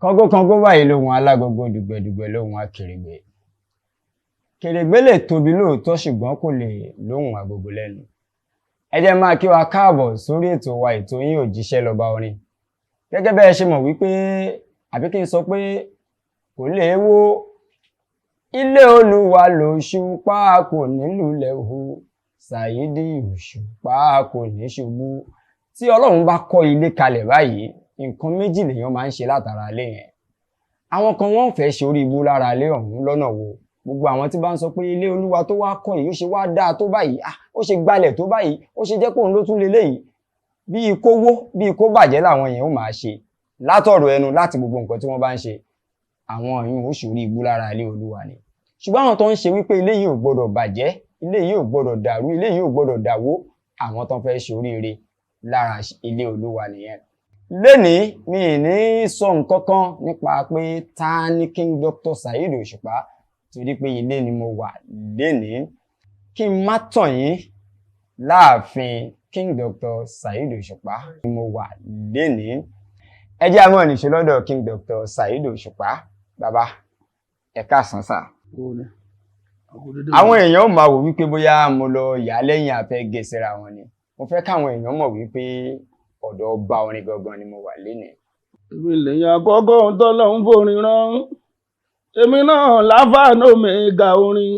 Kọ́ngókọ́ngó báyìí lóhùn alágogo, dùgbẹ̀dùgbẹ̀ lóhùn akèrègbè. Kèrègbè lè tóbi lóòótọ́ ṣùgbọ́n kò lè lóhùn agogo lẹ́nu. Ẹ jẹ́ máa kí wa káàbọ̀ sórí ètò wa, ètò yín Òjíṣẹ́ Lọba Orin. Gẹ́gẹ́ bẹ́ẹ̀ ṣe mọ̀ wípé àbí kí n sọ pé kò lè wó ilé Olúwa lòṣùpá kò ní lulẹ̀ hù, Sàídì Òṣùpá kò ní ṣubú. Tí Ọlọ́run bá kọ́ ilé kalẹ̀ báyìí, nǹkan méjì lèèyàn máa ń ṣe látara ilé yẹn. Àwọn kan wọ́n fẹ́ ṣe orí ibú lára ilé ọ̀hún lọ́nà wo. Gbogbo àwọn tí bá ń sọ pé ilé Olúwa tó wá kọ́ yìí ó ṣe wá dáa tó báyìí, ó ṣe gbalẹ̀ tó báyìí, ó ṣe jẹ́ pé òun ló tún leléyìí. Bíi kó wó, bíi kó bàjẹ́ làwọn yẹn ó máa ṣe látọ̀rọ̀ ẹnu láti gbogbo nǹkan tí wọ́n bá ń ṣe. Àwọn yìí ó ṣorí ibú lára ilé Olúwa ni. Ṣùgbọ́n àwọn tó ń ṣe wípé ilé yìí ò gbọdọ̀ bàjẹ́, ilé yìí ò gbọdọ̀ dàrú, ilé yìí ò gbọdọ̀ dàwó, àwọn tó ń fẹ́ ṣe oríire lára ilé Olúwa nìyẹn. Lénìí mi ì ní sọ nǹkan kan nípa pé ta ni King Dr. Saheed Òṣùpá, torí pé ilé ni mo wà lénìí. Kí n má tàn yín, láàfin King Dr. Saheed Òṣùpá ni mo wà lénìí. Ẹ jẹ́ àmọ́ níṣe lọ́dọ̀ King Dr. Saheed Òṣùpá. Bàbá, ẹ káàsán sà. Àwọn èèyàn máa wò wípé bóyá mo lọ yà lẹ́yìn afẹ́ gẹ̀ẹ́sẹ̀ra wọn ni. Mo fẹ́ káwọn èèyàn mọ̀ wípé ọ̀dọ̀ ọba orin gangan ni mo wà lénìí. Èmi lèyàn àkọ́kọ́ tọ́lọ́run forin rán. Èmi náà láfàánú mi ga orin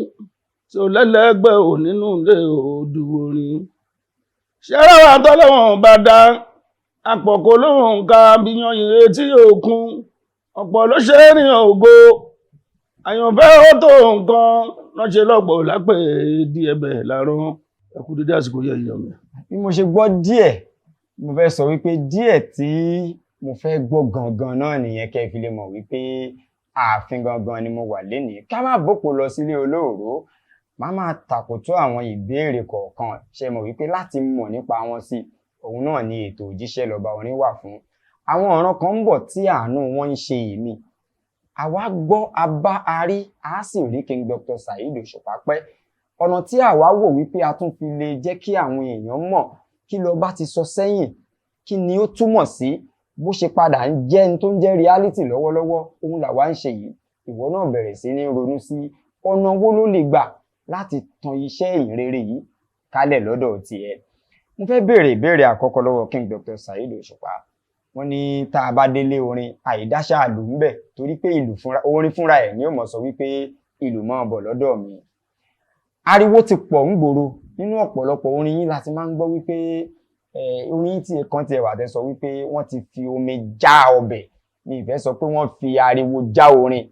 tí ó lẹ́lẹ́gbẹ́ ò nínú ilé odù orin. Ṣẹ́rẹ́ wa tọ́lọ́run bá dá àpọ̀kọ́ lóhùn ká bíyan ìrètí òkun. Ọ̀pọ̀ ló ṣe é ní ògo. Àyànfẹ́ ó tó nǹkan ránṣẹ́ lọ́pọ̀ lápẹ̀ di ẹ̀bẹ̀ lárán. Ẹ kú dédé àsìkò yẹ ìyọ̀ mi. Bí mo ṣe gbọ́ díẹ̀, mo fẹ́ sọ wípé díẹ̀ tí mo fẹ́ gbọ́ gangan náà nìyẹn kẹ́ fi lè mọ̀ wípé ààfin gangan ni mo wà lénìí. Ká má bòpò lọ sílé olóòró, máa tàkòtò àwọn ìbéèrè kọ̀ọ̀kan ṣe mọ̀ wípé láti mọ̀ nípa wọn sí òun náà ni ètò Òjíṣẹ́ Lọba Orin wà fún. Àwọn ọ̀ràn kan ń bọ̀ tí àánú wọn ń ṣe èmi. Àwa gbọ́ abá arí, a sì rí King Dr. Saheed Òṣùpá pẹ́. Ọ̀nà tí àwa wò wípé a tún fi lè jẹ́ kí àwọn èèyàn mọ̀ kí lọba ti sọ sẹ́yìn, kí ni ó túmọ̀ sí, bó ṣe padà ń jẹ́ ẹni tó ń jẹ́ reality lọ́wọ́lọ́wọ́, òun làwa ń ṣe yìí. Ìwọ náà bẹ̀rẹ̀ sí ní ronú sí ọ̀nà wo ló lè gbà láti tan iṣẹ́ ìrere yìí kálẹ̀ lọ́dọ̀ tiẹ̀. Mo fẹ́ béèrè ìbéèrè àkọ́kọ́ lọ́wọ́ King Dr. Saheed Òṣùpá. Wọ́n ní tá a bá délé orin àìdáṣà lù ń bẹ̀ torí pé orin fúnra ẹ̀ ni ó mọ̀ sọ wípé ìlú máa bọ̀ lọ́dọ̀ mi. Ariwo ti pọ̀ ń gbòòrò nínú ọ̀pọ̀lọpọ̀ orin yín láti máa ń gbọ́ wípé orin yín tí kan ti ẹ̀wà tẹ́ sọ wípé wọ́n ti fi omi já ọbẹ̀, ní ìfẹ́ sọ pé wọ́n fi ariwo já orin.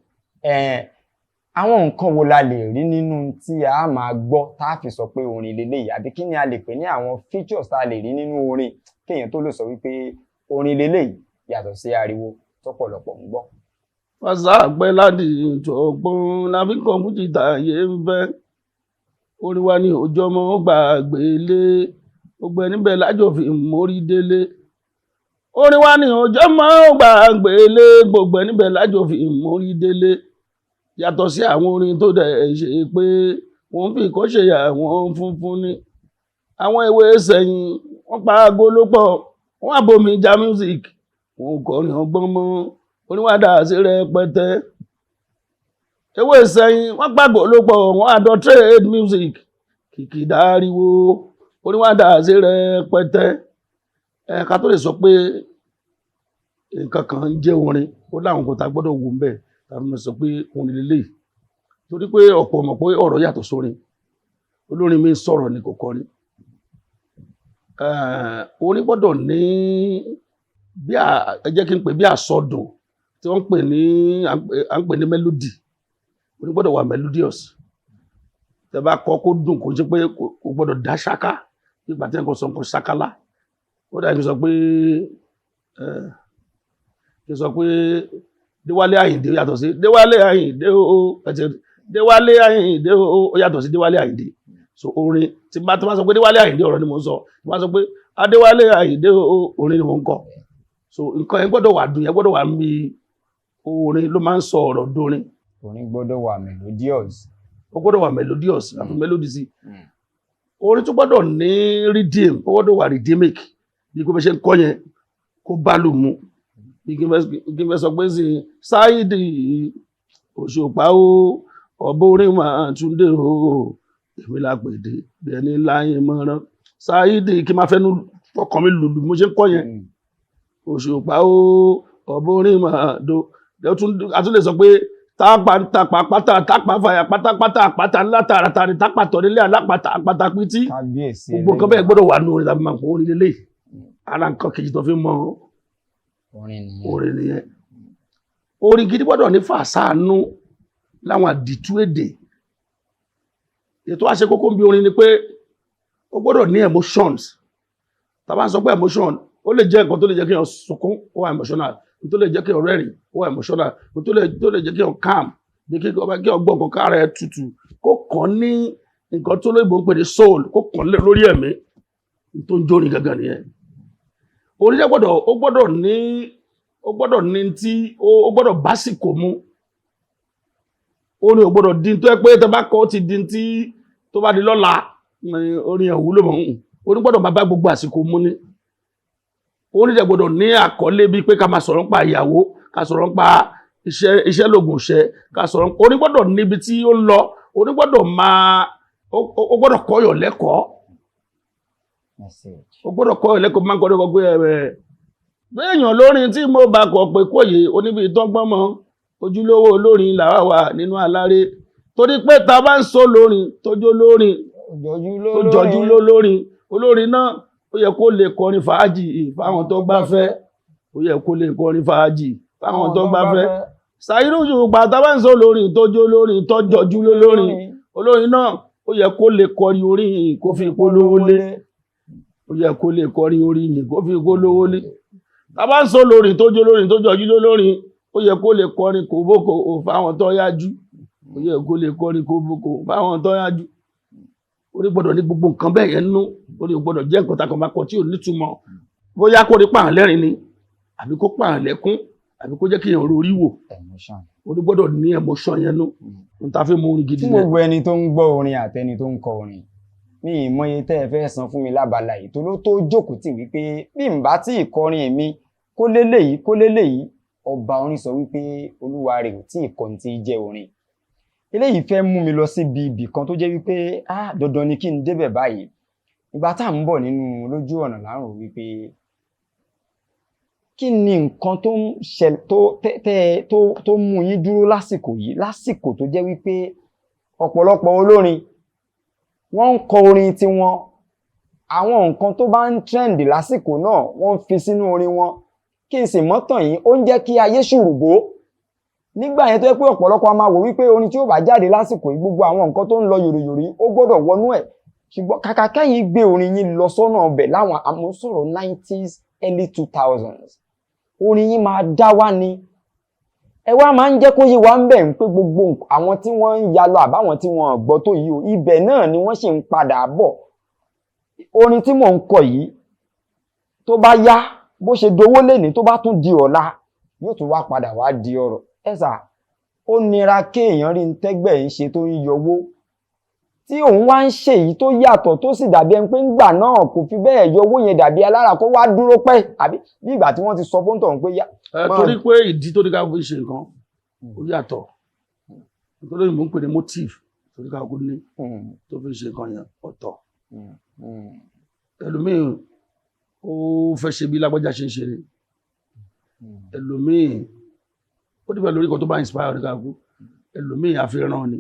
Àwọn nǹkan wo la lè rí nínú tí a máa gbọ́ tá a fi sọ pé orin leléyìí, àbí kí ni a lè pè ní àwọn features tá a lè rí nínú orin kéèyàn tó lè sọ wípé orin leléyìí yàtọ̀ sí ariwo tọ́pọ̀lọpọ̀ ń gbọ́. Fàṣà àgbẹ̀ láti ìjọ̀gbọ́n lábí kọ̀ǹpútà yé ń fẹ́. Orin wa ní òjò ọmọ gbàgbé lé, gbogbo ẹni bẹ́ẹ̀ lájò fi mórí délé. Orin wa ní òjò ọmọ gbàgbé lé, gbogbo ẹni bẹ́ẹ̀ lájò fi mórí délé. Yàtọ̀ sí àwọn orin tó dẹ̀ ṣe pé wọ́n fi ìkọ́ṣe àwọn funfun ni. Àwọn ìwé sẹ́yìn wọ́n pa aago ló pọ̀, wọ́n àbomi ja music, wọ́n kọrin ọgbọ́n mọ́, orin wa dà sí rẹpẹtẹ. Ewé sẹ́yìn wọ́n pàgọ́ ló pọ̀, wọ́n àdọ́ trade music, kìkì dáríwó, orin wa dà sí rẹpẹtẹ. Ká tó lè sọ pé nǹkan kan ń jẹ́ orin, ó láwọn kò tá gbọ́dọ̀ wò ń bẹ̀ tàbí mo sọ pé orin lélẹ́yìí. Torí pé ọ̀pọ̀ mọ̀ pé ọ̀rọ̀ yàtọ̀ sórin. Olórin mi sọ̀rọ̀ ni kò kọrin. Orin gbọ́dọ̀ ní bí ẹ jẹ́ kí n pè bí àsọdùn tí wọ́n ń pè ní melody. Orin gbọ́dọ̀ wà melodious. Tẹ́ bá kọ kó dùn kó jẹ́ pé kò gbọ́dọ̀ dá ṣáká nígbà tí ẹnìkan sọ nǹkan ṣákálá. Ó dà kí n sọ pé Déwálé Àyìndé yàtọ̀ sí Déwálé Àyìndé Déwálé Àyìndé ó yàtọ̀ sí Déwálé Àyìndé. So orin tí bá sọ pé Déwálé Àyìndé ọ̀rọ̀ ni mo ń sọ, tí bá sọ pé Adéwálé Àyìndé orin ni mo ń kọ. So nǹkan yẹn gbọ́dọ̀ wà dùn, yẹn gbọ́dọ̀ wà mí. Orin ló máa ń sọ ọ̀rọ̀ dórin. Orin gbọ́dọ̀ wà melodious. Ó gbọ́dọ̀ wà melodious, àfi melody sí. Orin tó gbọ́dọ̀ ní rhythm, ó gbọ́dọ̀ wà rhythmic. Bí kò bẹ́ ṣe ń kọ́ yẹn kó bá lù mú. bí kí n fẹ́ sọ pé sí Saheed Òṣùpá o ọ̀bọ orin máa tún dé o èmi lápèdè bí ẹni láyé mọ́rán Saheed kí n máa fẹ́nu fọkàn mi lùlù mo ṣe ń kọ́ yẹn Òṣùpá o ọ̀bọ orin máa do a tún lè sọ pé tápà ń tapà pátá tápà fàyà pátápátá àpáta ńlá tààràtà ní tápà tọ̀ nílé alápàtà àpáta pítí gbogbo nǹkan bẹ́ẹ̀ gbọ́dọ̀ wà ní orin tàbí máa ń pọ̀ orin lélẹ̀ ara nǹkan kejì tó fi mọ orin nìyẹn orin gidi gbọ́dọ̀ ní fàṣánú láwọn àdìtú èdè ètò àṣẹ kókó ń bi orin ni pé ó gbọ́dọ̀ ní emotions tá bá ń sọ pé emotion ó lè jẹ́ nǹkan tó lè jẹ́ kí èèyàn sunkún ó wà emotional tó lè jẹ́ kí èèyàn rẹ́rìn ó wà emotional tó lè jẹ́ kí èèyàn calm bí kí èèyàn gbọ́ nǹkan kára ẹ̀ tutù kó kàn ní nǹkan tó lóyìnbó ń pè ní soul kó kàn lórí ẹ̀mí tó ń jórin gangan nìyẹn orin jẹ́ ó gbọ́dọ̀ ní tí ó gbọ́dọ̀ básìkò mu orin ò gbọ́dọ̀ dín tó yẹ pé tẹ bá kọ́ ti dín tí tó bá di lọ́la orin ẹ̀ wúlò mọ́ orin gbọ́dọ̀ máa bá gbogbo àsìkò mu ní orin jẹ́ gbọ́dọ̀ ní àkọlé bíi pé ká máa sọ̀rọ̀ nípa ìyàwó ká sọ̀rọ̀ nípa iṣẹ́ lògùn iṣẹ́ ká sọ̀rọ̀ orin gbọ́dọ̀ níbi tí ó ń lọ orin gbọ́dọ̀ ó gbọ́dọ̀ kọ́yọ̀ lẹ́kọ̀ọ́ ó gbọ́dọ̀ kọ́yọ̀ lẹ́kọ̀ọ́ máa ń kọ́ pé béèyàn lórin tí mo bá kọ pé kóyè oníbi ìtọ́gbọ́n mọ́ ojúlówó olórin làwa wà nínú aláré torí pé ta bá ń sọ lórin tójó lórin tó jọjú lórin olórin náà ó yẹ kó lè kọrin fàájì fáwọn tó bá fẹ́ ó yẹ kó lè kọrin fàájì fáwọn tó bá fẹ́ Saheed Òṣùpá ta bá ń sọ lórin tójó lórin tó jọjú lórin olórin náà ó yẹ kó lè kọrin orin kó fi polówó lé ó yẹ kó lè kọrin orin kó fi polówó lé ta bá ń sọ lórin tó jọjú lórin ó yẹ kó lè kọrin kòbókò fáwọn tó yájú ó yẹ kó lè kọrin kòbókò fáwọn tó yájú orí gbọ́dọ̀ ní gbogbo nǹkan bẹ́ẹ̀ yẹn nú orí gbọ́dọ̀ jẹ́ nǹkan takọ̀ máa kọ tí ò nítumọ̀ bóyá kó rí pààrọ̀ lẹ́rìn ni àbí kó pààrọ̀ lẹ́kún àbí kó jẹ́ kí èèyàn orí wò orí gbọ́dọ̀ ní emotion yẹn nú n ta fi mú orin gidi fún gbogbo ẹni tó ń gbọ́ orin àtẹni tó ń kọ orin mi ìmọye tẹ́ ẹ fẹ́ san fún mi lábala yìí tó ló tó jókòó tì wípé bí n bá tí ìkọrin mi kó léléyìí ọba orin sọ wípé olúwa rẹ̀ ò tí ìkọrin tí jẹ́ orin eléyìí fẹ́ mú mi lọ síbi ibì kan tó jẹ́ wípé dandan ni kí n débẹ̀ báyìí ìgbà tá à ń bọ̀ nínú lójú ọ̀nà láàrùn wípé kí ni nǹkan tó mú yín dúró lásìkò tó jẹ́ wípé ọ̀pọ̀lọpọ̀ olórin wọ́n ń kọ orin tiwọn àwọn nǹkan tó bá ń trend lásìkò náà wọ́n ń fi sínú orin wọn kí n sì mọ́tàn yìí ó ń jẹ́ kí ayé ṣùrùgbó nígbà yẹn tó yẹ pé ọ̀pọ̀lọpọ̀ a máa wò wípé orin tí ó bá jáde lásìkò yìí gbogbo àwọn nǹkan tó ń lọ yòròyòrò ó gbọ́dọ̀ wọnú ẹ̀ ṣùgbọ́n kàkà kẹ́yìn gbé orin yín lọ sọ́nà ọbẹ̀ láwọn àmúsọ̀rọ̀ 90s early 2000s orin yín máa dá wá ni ẹ wá máa ń jẹ́ kó yé wa ń bẹ̀ ń pé gbogbo àwọn tí wọ́n ń ya lọ àbáwọn tí wọ́n gbọ́ tó yìí o ibẹ̀ náà ni wọ́n sì ń padà bọ̀ orin tí mò ń kọ yìí tó bá yá bó ṣe dowó lénìí tó bá tún di ọ̀la yóò tún wá padà wá di ọ̀rọ̀ ẹ̀sà ó nira kéèyàn rí tẹ́gbẹ̀ ń ṣe tó ń yọwó tí òun wá ń ṣe èyí tó yàtọ̀ tó sì dàbí ẹni pé ńgbà náà kò fi bẹ́ẹ̀ yọwó yẹn dàbí alára kó wá dúró pẹ́ àbí bí ìgbà tí wọ́n ti sọ fún tọ̀hún pé yá. torí pé ìdí tó ní ká fi ṣe nǹkan ó yàtọ̀ nítorí mò ń pè ní motive torí ká kó ní tó fi ṣe nǹkan yẹn ọ̀tọ̀ ẹlòmíì ó fẹ́ ṣe bí lágbájá ṣe ń ṣe ni ẹlòmíì ó dìbò lórí kan tó bá inspire oníkàkú ẹlòmíì àfihàn ni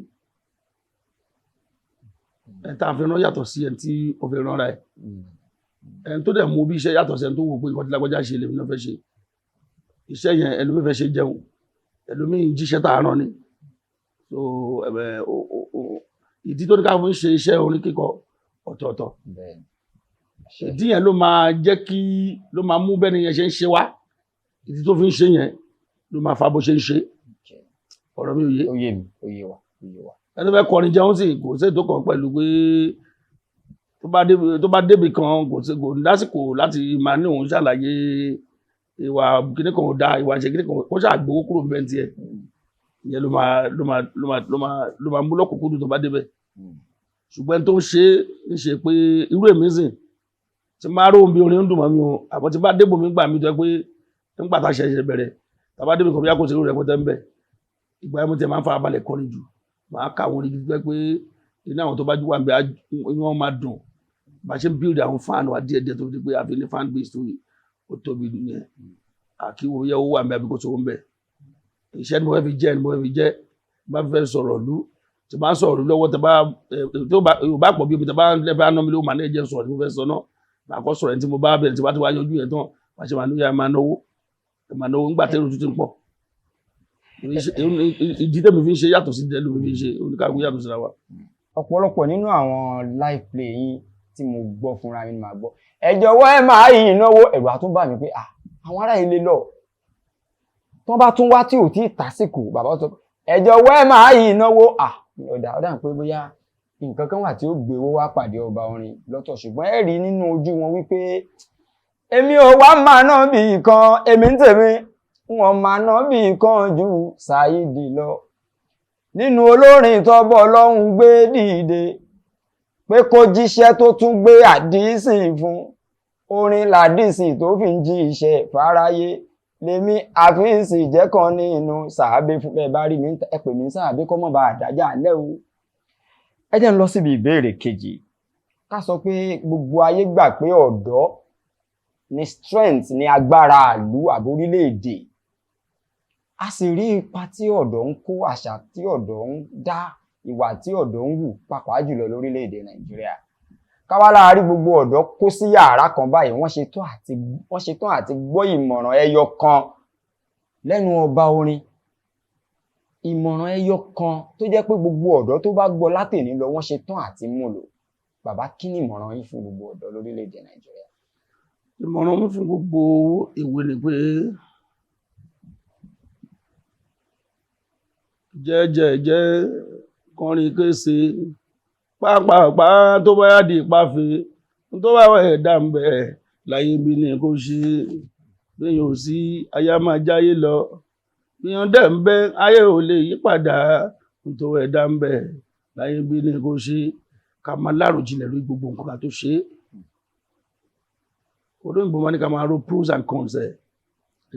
ẹ̀ta àfihàn yàtọ̀ sí ẹni tí ó fi rán ra ẹ̀ ẹni tó dẹ̀ mú bí iṣẹ́ yàtọ̀ sí ẹni tó wò pé nǹkan tí lágbájá ṣe lèmi náà fẹ́ ṣe iṣẹ́ yẹn ẹlòmíì fẹ́ ṣe jẹun ẹlòmíì jíṣẹ́ tààràn ni so ìdí tó ní ká fún ṣe iṣẹ́ orin kíkọ ọ̀tọ̀ọ̀tọ̀ ìdí yẹn ló máa jẹ́ kí ló máa mú bẹ́ni yẹn ṣe ń ṣe wá ìdí tó fi ń ṣe yẹn ló máa fa bó ṣe ń ṣe ọ̀rọ̀ mi ò yé ẹni fẹ́ kọrin jẹun sí kò sí ètò kan pẹ̀lú pé tó bá débi kan kò lásìkò láti máa ní òun ṣàlàyé ìwà kíní kan ò dáa ìwà ìṣe kíní kan ó ṣàgbówó kúrò bẹ́ẹ̀ tiẹ̀ ìyẹn ló máa mú lọ́kùnkúndùn tó bá débẹ̀ ṣùgbọ́n tó ń ṣe pé irú èmi sìn tí máa rò bí orin ń dùn mọ́ mi o àbọ̀ tí bá débò mi gbà mí jẹ́ pé nígbà tá a ṣẹ̀ṣẹ̀ bẹ̀rẹ̀ tàbá débi kan bí a kò sí irú rẹpẹtẹ ń bẹ̀ ìgbà yẹn mo ti máa ń farabalẹ̀ kọrin jù máa ka àwọn orin gbígbẹ́ pé inú àwọn tó bá wà ń bẹ inú wọn máa dùn bá ṣe ń build àwọn fan wa díẹ̀díẹ̀ tó fi di pé àfi ní fan base tó ó tóbi nìyẹn àkíwò yẹ owó wà ń bẹ àbí kò sówó ń bẹ iṣẹ́ ni mo fẹ́ fi jẹ́ bá fẹ́ sọ̀rọ̀ lú tí bá ń sọ̀rọ̀ lọ́wọ́ tí bá pọ̀ bí omi tí bá ń lẹ́fẹ̀ẹ́ àná mi ló máa ní ẹ̀jẹ̀ sọ̀rọ̀ tí mo fẹ́ sọ náà màá kọ́ sọ̀rọ̀ ẹni tí mo bá bẹ̀rẹ̀ tí bá ti wá yanjú yẹn tán màá ṣe máa náwó ńgbà tẹ́rù tuntun pọ̀ ìdí tẹ́mi fi ń ṣe yàtọ̀ sí ìdẹ́lù mi fi ń ṣe oníkàwé yàtọ̀ síra wa. ọ̀pọ̀lọpọ̀ nínú àwọn live play yín tí mo gbọ́ fúnra mi ni màá gbọ́ ẹ jọ̀wọ́ ẹ máa yí ìnáwó ẹ̀rù àtúnbà mi pé àwọn ará ilé lọ tó bá tún wá tí ò tí ì tásìkò bàbá sọ ẹ jọ̀wọ́ ẹ máa yí ìnáwó ọ̀dà pé bóyá nǹkan kan wà tí ó gbé owó wá pàdé ọba orin lọ́tọ̀ ṣùgbọ́n ẹ rí nínú ojú wọn wípé èmi ò wá máa ná bí kan èmi ń tèmi wọn máa ná bí kan ju Saidi lọ nínú olórin tọ́bọ̀ Ọlọ́run gbé dìde pé kó jíṣẹ́ tó tún gbé àdísì fún orin làdísì tó fi ń jí iṣẹ́ fáráyé lèmi àfíìsì jẹ́ kan nínú sàábé fún ẹ bá rí mi ẹ pè mí sàábé kọ́ mọ́ bá àdájà lẹ́ o. ẹ jẹ́ ń lọ síbi ìbéèrè kejì ká sọ pé gbogbo ayé gbà pé ọ̀dọ́ ni strength ni agbára ìlú àbórílẹ̀-èdè a sì rí ipa tí ọ̀dọ́ ń kó àṣà tí ọ̀dọ́ ń dá ìwà tí ọ̀dọ́ ń hù pàápàá jùlọ lórílẹ̀-èdè Nàìjíríà káwá láàárín gbogbo ọ̀dọ́ kó sí yàrá kan báyìí wọ́n ṣetán àti gbọ́ ìmọ̀ràn ẹyọ kan lẹ́nu ọba orin ìmọ̀ràn ẹyọ kan tó jẹ́ pé gbogbo ọ̀dọ́ tó bá gbọ́ látẹ̀ní lọ wọ́n ṣetán àti mú lò bàbá kí ni ìmọ̀ràn yín fún gbogbo ọ̀dọ́ lórílẹ̀-èdè Nàìjíríà. ìmọ̀ràn mi fún gbogbo ìwé ni pé jẹ́jẹ́jẹ́ kọrin kése pápápá tó bá yáàdì ìpáfẹ́ tó bá wà ẹ̀dá ń bẹ̀ láyé bí ní kó ṣe bíyàn ò sí ayá máa jáyé lọ bíyàn dẹ̀ ń bẹ ayé ò lè yí padà tó ẹ̀dá ń bẹ̀ láyé bí ní kó ṣe ká máa láròjinlẹ̀ lórí gbogbo nǹkan tó ṣe olóyìnbó máa ní ká máa ro pros and cons ẹ̀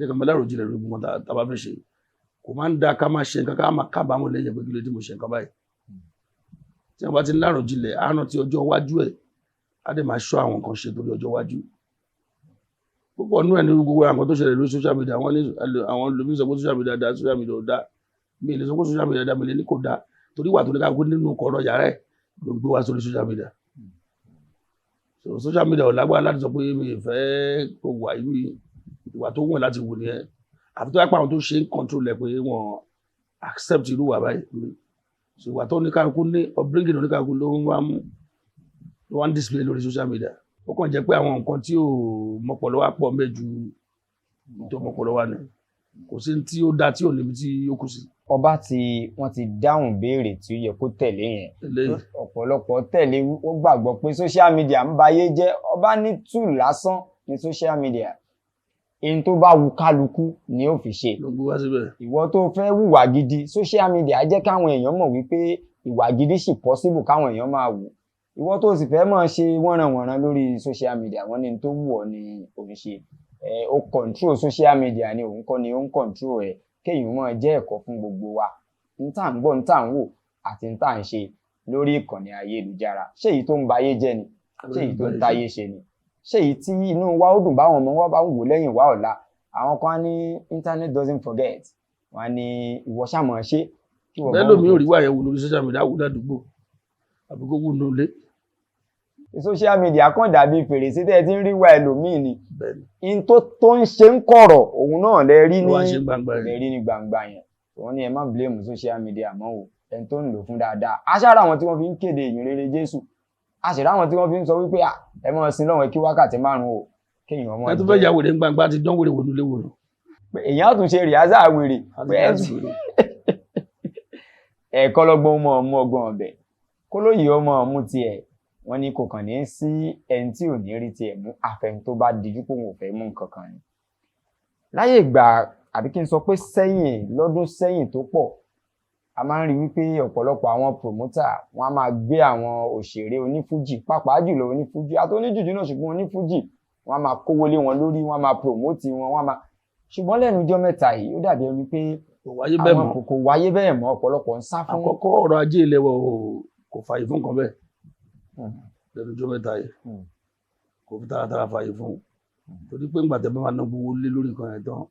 ká máa láròjinlẹ̀ lórí gbogbo nǹkan tá a bá fẹ́ ṣe kò máa ń da ká máa ṣe nǹkan ká máa kábàámọ̀ lẹ́yìn pé kí ló dé mo ṣe nǹkan báyìí tí wọ́n bá ti ń láròjinlẹ̀ àánú ti ọjọ́ iwájú ẹ̀ á dẹ̀ máa ṣọ́ àwọn nǹkan ṣe torí ọjọ́ iwájú púpọ̀ nínú ẹ̀ ní gbogbo àwọn tó ṣẹlẹ̀ lórí social media àwọn lómi sọ pé social media dá social media ò dá mi ì lè sọ pé social media dá mi lè ní kò dá torí wà tó ní ká gbé nínú kọ̀ọ̀rọ̀ yàrá ẹ̀ ló ń gbé wá sórí social media so social media ò lágbára láti sọ pé mi ì fẹ́ kó wà ìwà tó wọ̀n láti wù nìyẹn àfi tó yẹ pé àwọn tó ṣe ń control ẹ̀ pé wọ́n accept irú wà báyìí so ìwà tó oníkàlùkù ní upbringing oníkàlùkù ló ń display lórí social media ó kàn jẹ́ pé àwọn nǹkan tí ò mọ́pọ̀lọ́ wá pọ̀ mẹ́jú tó mọ́pọ̀lọ́ wá ní kò sí tí ó dá tí ò níbi tí ó kù sí. ọba tí wọ́n ti dáhùn béèrè tí ó yẹ kó tẹ̀lé yẹn ọ̀pọ̀lọpọ̀ tẹ̀lé ó gbàgbọ́ pé social media ń bayé jẹ́ ọba ní tool lásán ní social media èyí tó bá wu kálukú ni ó fi ṣe ìwọ tó fẹ́ hùwà gidi social media jẹ́ káwọn èèyàn mọ̀ wípé ìwà gidi sì possible káwọn èèyàn máa wù ìwọ tó sì fẹ́ máa ṣe wọ́nranwọ̀nran lórí social media wọ́n ní tó wù ọ́ ní òun ṣe ó control social media ni òun kọ́ ni ó ń control ẹ̀ kéèyàn máa jẹ́ ẹ̀kọ́ fún gbogbo wa n tá ń gbọ́ n tá ń wò àti n tá ń ṣe lórí ìkànnì ayélujára ṣé èyí tó ń ba ayé jẹ́ ni ṣé èyí tó ń táyé ṣe ni ṣé èyí tí inú wa ó dùn báwọn ọmọ wa bá ń wò lẹ́yìn wa ọ̀la àwọn kan á ní internet doesn't forget wọn á ní ìwọ ṣàmọ̀ ṣe. bẹ́ẹ̀ lómi ò rí wáyẹ̀ wò lórí social media wò ládùúgbò àbí kó wù nù lé. social media kàn dàbí fèrèsé tẹ́ ẹ ti ń rí wá ẹlòmíì ni in tó ń ṣe ń kọ̀rọ̀ òun náà lẹ rí ní gbangba yẹn wọn ní ẹ má blame social media mọ́ o ẹni tó ń lò fún dáadáa aṣáára àwọn tí wọ́n fi ń kéde ìyìnrere Jésù àṣírí àwọn tí wọ́n fi ń sọ wípé ẹ mọ̀ sí lọ́wọ́ kí wákàtí 5 o kéèyàn ọmọ ẹ tó fẹ́ ya wèrè ń gbangba ti dán wèrè wò nílé wò. èèyàn tún ṣe rìhásà wèrè ẹ̀kọ́ lọ́gbọ́n ọmọ ọgbọ́n ọbẹ̀ kó lóye ọmọ ọmú tiẹ̀ wọ́n ní kò kàn ní sí ẹni tí ò ní rí tiẹ̀ mú àfẹn tó bá dijú pé òun ò fẹ́ mú nǹkan kan ni. láyé ìgbà àbí kí n sọ pé sẹ́yìn lọ́dún sẹ́yìn tó pọ̀ a máa ń rí wípé ọ̀pọ̀lọpọ̀ àwọn promoter wọ́n á máa gbé àwọn òṣèré onífújì pàápàá jùlọ onífújì àti oníjùjú náà ṣùgbọ́n onífújì wọ́n á máa kówó lé wọn lórí wọ́n á máa promote wọn wọ́n á máa ṣùgbọ́n lẹ́nu ọjọ́ mẹ́ta yìí ó dàbí ẹni pé kò wáyé bẹ́ẹ̀ mọ́. kò wáyé bẹ́ẹ̀ mọ́, ọ̀pọ̀lọpọ̀ ń sá fún. Àkọ́kọ́ ọrọ̀ ajé ilẹ̀ wa kò fààyè fún nǹkan bẹ́ẹ̀ lẹ́nu ọjọ́ mẹ́ta yìí kò fi taratara fààyè fún torí pé ńgbà tẹ́ bá máa ná gbowó lé lórí nǹkan yẹn tán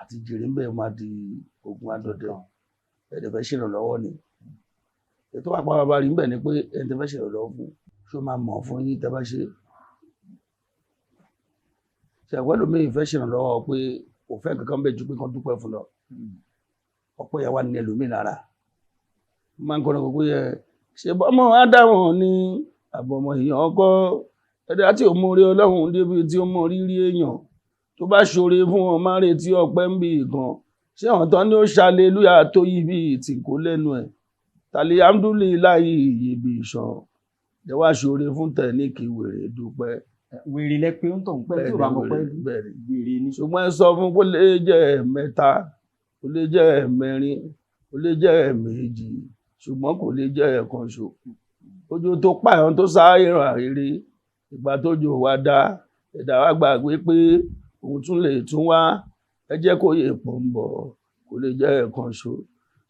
àti jèrè ń bẹ̀ máa di ogun adọ̀dẹ ẹ̀dẹ̀ fẹ́ ṣèrànlọ́wọ́ ni ètò àpá bàbá rí ń bẹ̀ ni pé ẹni tẹ́ fẹ́ ṣèrànlọ́wọ́ fún ṣó máa mọ̀ fún yín tẹ́ bá ṣe ṣàgbẹ́ lómi ìfẹ́ ṣèrànlọ́wọ́ pé òfẹ́ kankan bẹ́ẹ̀ ju pé kan dúpẹ́ fún lọ ọ̀pọ̀ ìyàwó ni ẹlòmíì lára máa ń kọ́ni gbogbo yẹ ṣe bọ́mọ ádámù ní àbọ̀mọ̀ èèyàn ọkọ́ ẹ̀dá tí ò mú orí ọlọ́run débi tí ó mọ rírí èèyàn tó bá ṣoore fún wọn má retí ọpẹ́ ń bì kan ṣé àwọn tán ni ó ṣàlélúyà tó yí bí ìtìkó lẹ́nu ẹ̀ tàlí amdúlíláyì ìyèbí ìṣàn ẹ wá ṣoore fún tẹ̀níkì wèrè dúpẹ́. wèrè lẹ pé ń tọ̀ ń pẹ́ tí ò bá mọ̀ pẹ́ wèrè ni. ṣùgbọ́n ẹ sọ fún kó lè jẹ́ ẹ̀mẹ́ta kó lè jẹ́ ẹ̀mẹ́rin kó lè jẹ́ ẹ̀méjì ṣùgbọ́n kò lè jẹ́ ẹ̀kan ṣo ojú tó pààyàn tó sáré ràn rere ìgbà tójò wá dá ẹ̀dá wa gbàgbé pé òun tún lè tún wá ẹ jẹ́ kó yè pọ̀ ń bọ̀ kò lè jẹ́ ẹ̀kan ṣo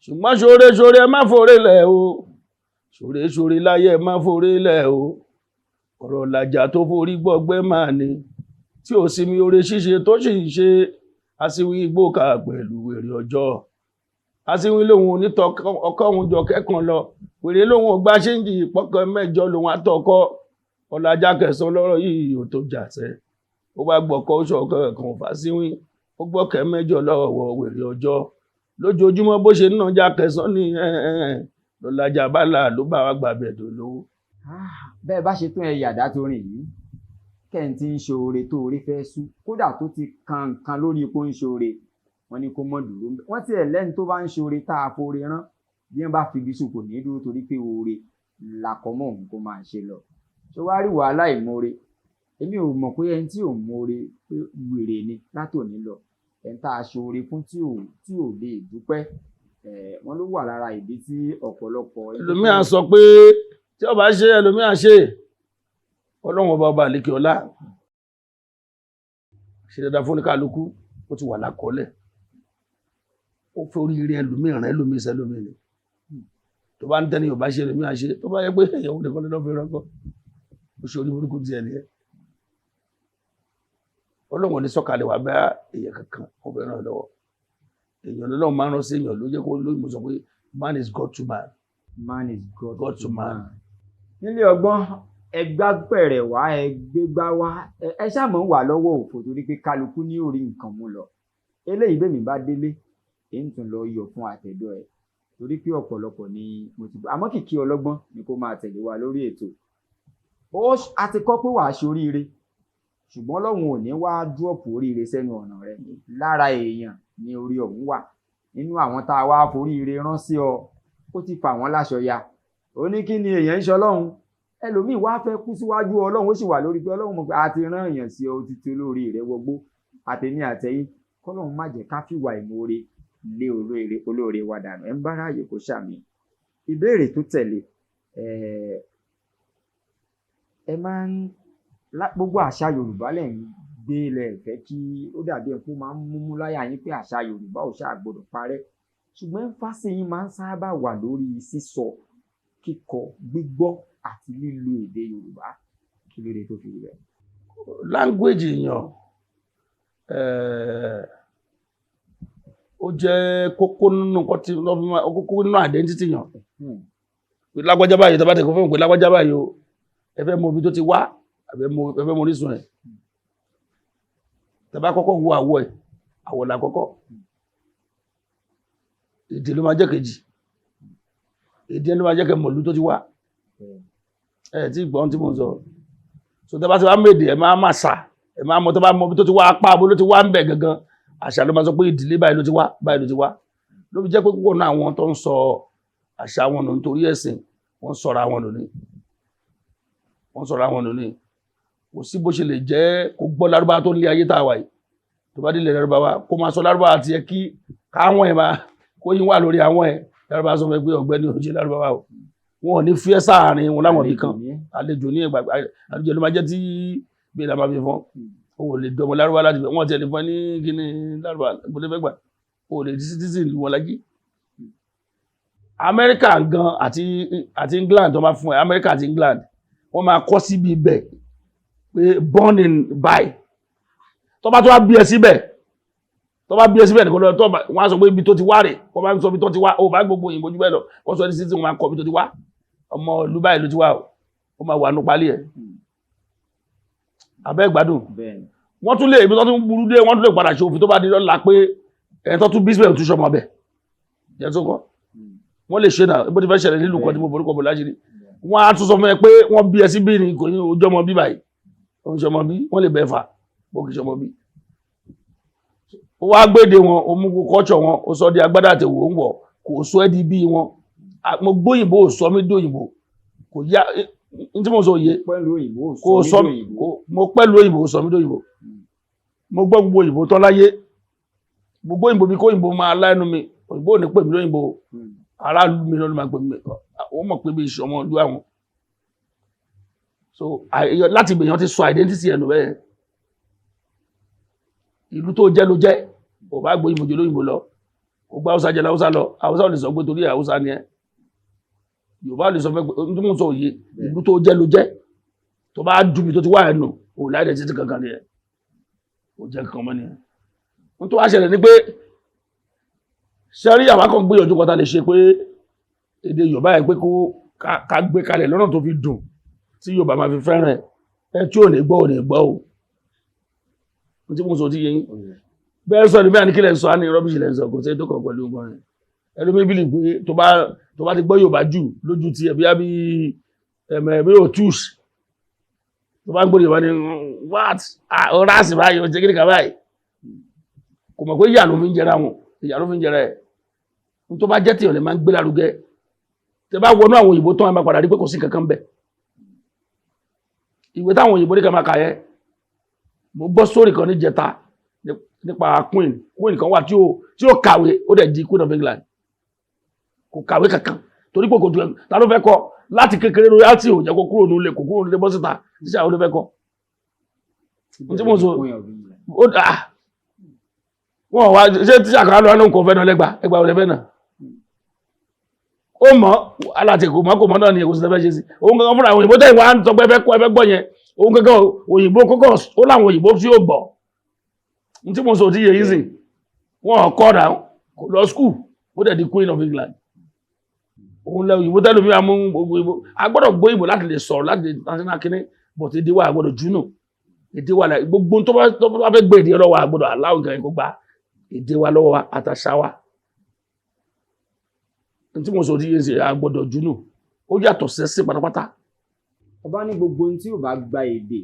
ṣùgbọ́n ṣoore ẹ má forí lẹ̀ o ṣoore láyé ẹ má forí lẹ̀ o ọ̀rọ̀ làjà tó forí gbọ́gbẹ́ máa ní tí ò sinmi oore ṣíṣe tó sì ń ṣe aṣíwí igbóka pẹ̀lú wèrè ọjọ́ aṣíwí lòun onítọ̀ ọkọ òun jọ kẹ́kàn lọ wèrè lòun ọgbà ṣéǹjì ìpọ́kọ mẹ́jọ lòun àtọkọ ọ̀làjà kẹsàn-án lọ́rọ̀ yìí ò tó jàṣẹ́ ó bá gbọ́kọ́ ó ṣọ̀kọ́ ẹ̀kan fàṣíwí ó gbọ́kẹ́ mẹ́jọ lọ́wọ́ wèrè ọjọ́ lójoojúmọ́ bó ṣe nájà kẹsàn-án ní lọ́làjà bálà ló bá wa gbàbẹ̀ tó lówó. bẹ́ẹ̀ bá ṣe tún ẹ yàdá tó rìn yìí kẹ́hìntì ń ṣoore tó orí fẹ́ sú kódà tó ti kan nǹkan lórí ipò ń ṣoore wọn ni kó mọ́ dúró wọ́n ti ẹ̀ lẹ́ni tó bá ń ṣoore tá a foore rán bí wọ́n bá fi ibi sùn kò ní dúró torí pé oore làkọ́mọ́ òun kó máa ṣe lọ ṣé wàá rí wàhálà ìmoore èmi ò mọ̀ pé ẹni tí ò moore pé wèrè ni látòní lọ ẹni tá a ṣoore fún tí ò lè dúpẹ́ wọn ló wà lára ìdí tí ọ̀pọ̀lọpọ̀. ẹlòmíà sọ pé tí ọba ṣe ẹlòmíà ṣe ọlọ́run ọba àlekè ọlá ṣe dandan fún oníkálukú ó ti wà lákọọ́lẹ̀ ó fẹ́ oríire ẹlòmíì ràn ẹlòmíì sẹlòmíì ni tó bá ń tẹ́ni ọba ṣe ẹlòmíà ṣe tó bá yẹ pé èèyàn ò nìkan lọ́ọ́ fi rọ́kọ́ ó ṣe orí burúkú tiẹ̀ nìyẹn ọlọ́run ní sọ̀kalẹ̀ wà bá èèyàn kankan ó fẹ́ ràn lọ́wọ́ èèyàn lọ́wọ́ máa ń rán sí èèyàn ló jẹ́ kó lóyún mo sọ pé man is God to man. Man is God to man. nílé ọgbọ́n ẹgbá pẹ̀rẹ̀ wá ẹgbẹ́gbá wá ẹ ṣàmọ́ wà lọ́wọ́ òfò torí pé kálukú ní orí nǹkan mú lọ eléyìí bẹ́ẹ̀ mi bá délé èyí ń tún lọ yọ fún àtẹ̀dọ́ ẹ̀ torí pé ọ̀pọ̀lọpọ̀ ni mo ti bọ̀ àmọ́ kìkì ọlọ́gbọ́n ni kó máa tẹ̀lé wa lórí ètò a ti kọ́ pé wàá ṣoríire ṣùgbọ́n Ọlọ́run ò ní wá dúọ̀pù oríire sẹ́nu ọ̀nà rẹ lára èèyàn ni orí ọ̀hún wà nínú àwọn tá a wá foríire rán sí ọ ó ti fà wọ́n láṣọ ya ó ní kí ni èèyàn ń ṣe Ọlọ́run ẹlòmíì wá fẹ́ kú síwájú Ọlọ́run ó sì wà lórí pé Ọlọ́run mọ̀ pé a ti rán èèyàn sí ọ ó ti tó lórí rẹ wọgbó àtẹ̀mí àtẹ̀yìn kọ́lọ́run má jẹ́ ká fìwà ìmoore lé olóore wa dànù ẹ̀ ń bá ráàyè kó ṣàmì. ìbéèrè tó tẹ̀lé ẹ máa ń gbogbo àṣà Yorùbá lẹ̀ ń gbé ilẹ̀ ẹ̀fẹ́ kí ó dàbí ẹ̀kú máa ń múmú láyà yín pé àṣà Yorùbá ò ṣáà gbọdọ̀ parẹ́ ṣùgbọ́n ẹ̀fásí yín máa ń sábà wà lórí sísọ kíkọ gbígbọ́ àti lílo èdè Yorùbá kí ló dé tó fi rí bẹ́ẹ̀. language èèyàn ó jẹ́ kókó nínú kókó nínú identity yàn pé lágbájá báyìí tó bá tẹ̀kọ́ fún mi pé lágbájá báyìí o ẹ fẹ́ mọ ibi tó ti wá ẹ fẹ́ mọ orísun ẹ̀ tẹ́ bá kọ́kọ́ wo àwọ̀ là kọ́kọ́ èdè ló máa jẹ́ kejì èdè ló máa jẹ́ kẹ́ mọ̀lú tó ti wá ẹ̀ tí gbọ́n tí mo sọ so tẹ́ bá ti wá méde ẹ máa máa sà ẹ máa mọ tó bá mọ ibi tó ti wá apá abo ló ti wá ń bẹ̀ gangan àṣà ló máa sọ pé ìdílé báyìí ló ti wá báyìí ló ti wá ló fi jẹ́ pé púpọ̀ náà àwọn tó ń sọ àṣà wọn nù nítorí ẹ̀sìn wọ́n sọ̀rọ̀ àwọn lónìí kò sí bó ṣe lè jẹ́ kó gbọ́ lárúbáwá tó ní ayé tá a wà yìí tó bá délé lárúbáwá kó máa sọ lárúbáwá àti ẹ kí káwọn ẹ̀ máa kó yín wà lórí àwọn ẹ̀ lárúbáwá sọ fẹ́ pé ọ̀gbẹ́ni ò ṣe lárúbáwá o wọn ò ní fi ẹ́ sáàárín wọn láwọn ibì kan àlejò ní ẹgbà àlejò ló máa jẹ́ tí bí ìlà máa fi fọ́n o lè dọmọ lárúbá láti bẹ̀ wọ́n ti ẹni fún ní kíní lárúbá gbọdẹ fẹ́ gbà o lè di citizen wọn lájí. Amẹ́ríkà gan àti England tó máa fún ẹ Amẹ́ríkà àti England wọ́n máa kọ́ síbi ibẹ̀ pé born in by tó bá tó wá bí ẹ síbẹ̀ nìkan lọ tó wọ́n á sọ pé ibi tó ti wá rè wọ́n bá sọ ibi tó ti wá o bá gbogbo òyìnbó jù bẹ́ẹ̀ lọ wọ́n sọ ní citizen wọ́n máa kọ́ ibi tó ti wá ọmọ ìlú báyìí ló ti wá o máa wà nù pálí ẹ̀ abẹ́ ìgbádùn wọ́n tún lè ibi tó tún burú dé wọ́n tún lè padà ṣe òfin tó bá di lọ́la pé ẹ̀ tó tún bísíbẹ̀ tún ṣọmọ bẹ̀ jẹ́ tó kọ́ wọ́n lè ṣe náà bó ti fẹ́ ṣẹlẹ̀ nílùú kan tí mo forúkọ bò láṣìírí wọ́n á tún sọ fún ẹ pé wọ́n bí ẹ sí bí ní kò ní ojú ọmọ bí báyìí ó ń ṣọmọ bí wọ́n lè bẹ̀ fà bó kì í ṣọmọ bí. ó wá gbéde wọn ó mú kọ́ọ̀ṣọ̀ wọn ó sọ di agbádá àtẹ̀wò ń wọ̀ kò sọ ẹ́ di bí wọn mo gbóyìnbó ò sọ mí dóyìnbó kò yá ní tí mo sọ yé kò sọ mo pẹ̀lú òyìnbó sọ mí dóyìnbó mo gbọ́ gbogbo òyìnbó tán láyé gbogbo òyìnbó bí kó òyìnbó máa láìnú mi òyìnbó ò ní pè mí lóyìnbó aráàlú mi lọ́nà máa pè mí wọ́n mọ̀ pé bí iṣẹ́ ọmọ ìlú àwọn so láti gbèyàn ti sọ identity ẹnu bẹ́ẹ̀ ìlú tó jẹ́ ló jẹ́ ò bá gbé ìmọ̀jọ lóyìnbó lọ kò gba Haúsá jẹ́ láwùsá lọ Haúsá ò lè sọ pé torí Haúsá ni ẹ Yorùbá ò lè sọ pé ní mo sọ òye ìlú tó jẹ́ ló jẹ́ tó bá dùbí tó ti wà ẹnu ò láìdẹ̀ títí kankan ni ẹ ò jẹ́ kankan mọ́ ni ẹ n tó wá ṣẹlẹ̀ ni pé ṣẹ́rí àwọn kan gbìyànjú kan tá lè ṣe pé èdè Yorùbá yẹn pé kó ká gbé kalẹ̀ lọ́nà tó fi dùn tí Yorùbá máa fi fẹ́ràn ẹ tí ò ní gbọ́ o tí mo sọ tí yẹn bẹ́ẹ̀ sọ ní bí àní kílẹ̀ ń sọ á ní rọ́bìṣì lẹ́ ń sọ kò sí tó kàn pẹ̀lú ọgbọ́n rẹ̀ ẹlòmí bílì pé tó bá ti gbọ́ Yorùbá jù lójú ti ẹ̀bí àbí ẹ̀mẹ̀bí òtúùs tó bá ń gbọ́dọ̀ Yorùbá ní what ọ̀rá sì báyìí ọ̀jẹ̀ kíríkà báyìí kò mọ̀ pé ìyá ló fi ń jẹra ẹ̀ tó bá jẹ́ tèèyàn lè máa ń gbé lárugẹ tẹ bá wọnú àwọn òyìnbó tán ẹ máa padà rí pé kò sí kankan bẹ̀ ìwé táwọn òyìnbó ní ká máa kà yẹ mo gbọ́ sórí kan ní jẹta nípa queen kan wà tí ó kàwé ó dẹ̀ di Queen of England kò kàwé kankan torí pé kò tó ta ló fẹ́ kọ́ láti kékeré royalty ò jẹ́ kó kúrò nílé kò kúrò nílé bọ́ síta tíṣà ó ló fẹ́ kọ́ tí mo sọ ó dà wọ́n wá ṣé tíṣà kan lọ́wọ́ lóun kò fẹ́ náà ẹgbà ò lẹ́fẹ́ náà ó mọ̀ alátẹ̀kù mọ́ kò mọ́ náà ni èkó sí lẹ́fẹ́ ṣe sí òun kankan fúnra òyìnbó tẹ́ ìwà ń sọ pé ẹfẹ́ gbọ́ yẹn òun kankan òyìnbó kọ́kọ́ ó láwọn òyìnbó tí ó gbọ́ tí mo sọ tí yẹ yìí sìn wọ́n kọ́ ra kò lọ skul ó dẹ̀ di Queen of England òun lẹ òyìnbó tẹ́lẹ̀ mi àmú gbogbo ìbò agbọ́dọ̀ gbọ́ ìbò láti lè sọ̀rọ̀ láti national kínní but èdè wa àgbọ́dọ̀ júnù èdè wa gbogbo tó bá fẹ́ gbé èdè lọ́wọ́ àgbọ́dọ̀ aláwọ̀ nǹkan kó gba èdè wa lọ́wọ́ àtàṣà wa tí mo sọ tí yẹ sìn àgbọ́dọ̀ júnù ó yàtọ̀ sẹ́sìn pátápátá. ọba ní gbogbo ohun tí ò bá gba èdè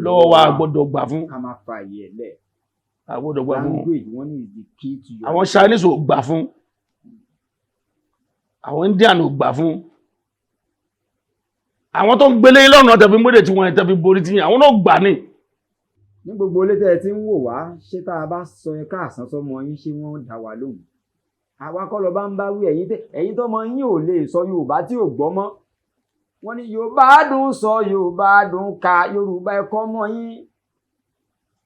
lọ́wọ́ wa àgbọ́dọ̀ gbà fún ká máa fa àyè ẹ̀ lẹ̀ àgbọ́dọ̀ gbà fún language wọ́n ní is the key to your àwọn Chinese ò gbà fún àwọn Indian ò gbà fún àwọn tó ń gbélé lọ́nà tẹ̀fí mọ́dẹ̀ tí wọ́n tẹ̀fí borí tí àwọn náà gbà ní. ní gbogbo ilé tẹ́ ẹ ti ń wò wá ṣé tá a bá sọ ẹ káàsán sọmọ yín ṣé wọ́n dá wa lóhùn àwa kọ́ lọ bá ń bá wí ẹ̀yin tọ́mọ yín ò lè sọ Yorùbá tí ò gbọ́ mọ́ wọ́n ní Yorùbá dùn sọ Yorùbá dùn ka Yorùbá ẹ̀kọ́ mọ́ yín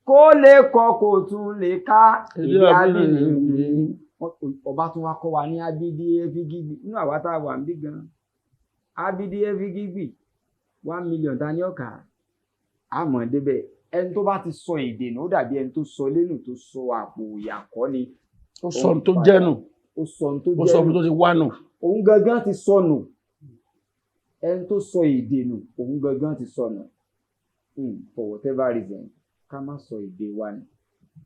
kó lè kọ kó tún lè ká èdè abínibí ọba tún wá kọ́ wa ní abídí efigigbi nínú àwa tá a wà ń bí gan abídí efigigbi 1 million ta ní ọkà àmọ́ débẹ̀ ẹni tó bá ti sọ èdè nù ó dàbí ẹni tó sọ lẹ́nu tó sọ àpò ìyàkọ́ ni ó sọ ohun tó jẹ́nu ó sọ ohun tó ó sọ ohun tó ti wá nù òun gangan ti sọnù ẹni tó sọ èdè nù òun gangan ti sọnù for whatever reason ká má sọ èdè wa ni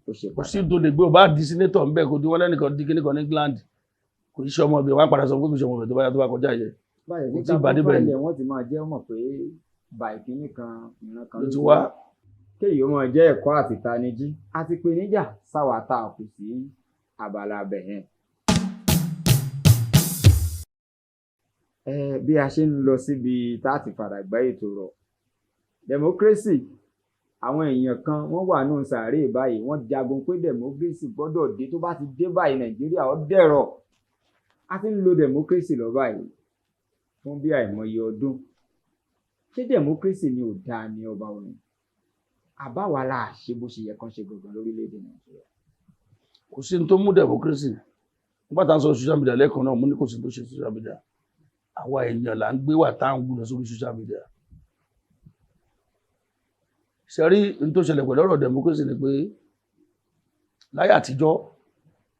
ó ṣe pàtàkì. kò sí tó lè gbé ọba di senator ńbẹ kò di wọn lẹ́nìkan di kíníkan ní England kò í ṣe ọmọ ibẹ̀ wọn padà sọ pé kò ṣe ọmọ ibẹ̀ tó bá kọjá yẹ. báyìí ní ká fún fáìlì wọ́n ti máa jẹ́ ọmọ pé báyìí kíní kan ìran kan ló ti wá. kéyìí ó máa jẹ́ ẹ̀kọ́ àti ìtanijí àti pé níjà sáwà tá a kù sí abala abẹ yẹn. bí a ṣe ń lọ síbi tá a ti fàdà gbá ètò rọ̀ democracy àwọn èèyàn kan wọ́n wà nù sàárè báyìí wọ́n jagun pé democracy gbọ́dọ̀ dé tó bá ti dé báyìí Nàìjíríà ó dẹ̀rọ̀ a ti ń lo democracy lọ báyìí fún bí àìmọye ọdún ṣé democracy ni ò dáa ní ọba orin àbáwá la ṣe bó ṣe yẹ kán ṣe gangan lórílẹ̀-èdè Nàìjíríà. kò sí ní tó mú democracy nígbà tá à ń sọ social media lẹ́ẹ̀kan náà mo ní kò sí tó ṣe social media àwa èèyàn là ń gbé wà tá à ń gbúlọ sórí social media. ṣe rí ní tó ṣẹlẹ̀ pẹ̀lú ọ̀rọ̀ democracy ni pé láyé àtijọ́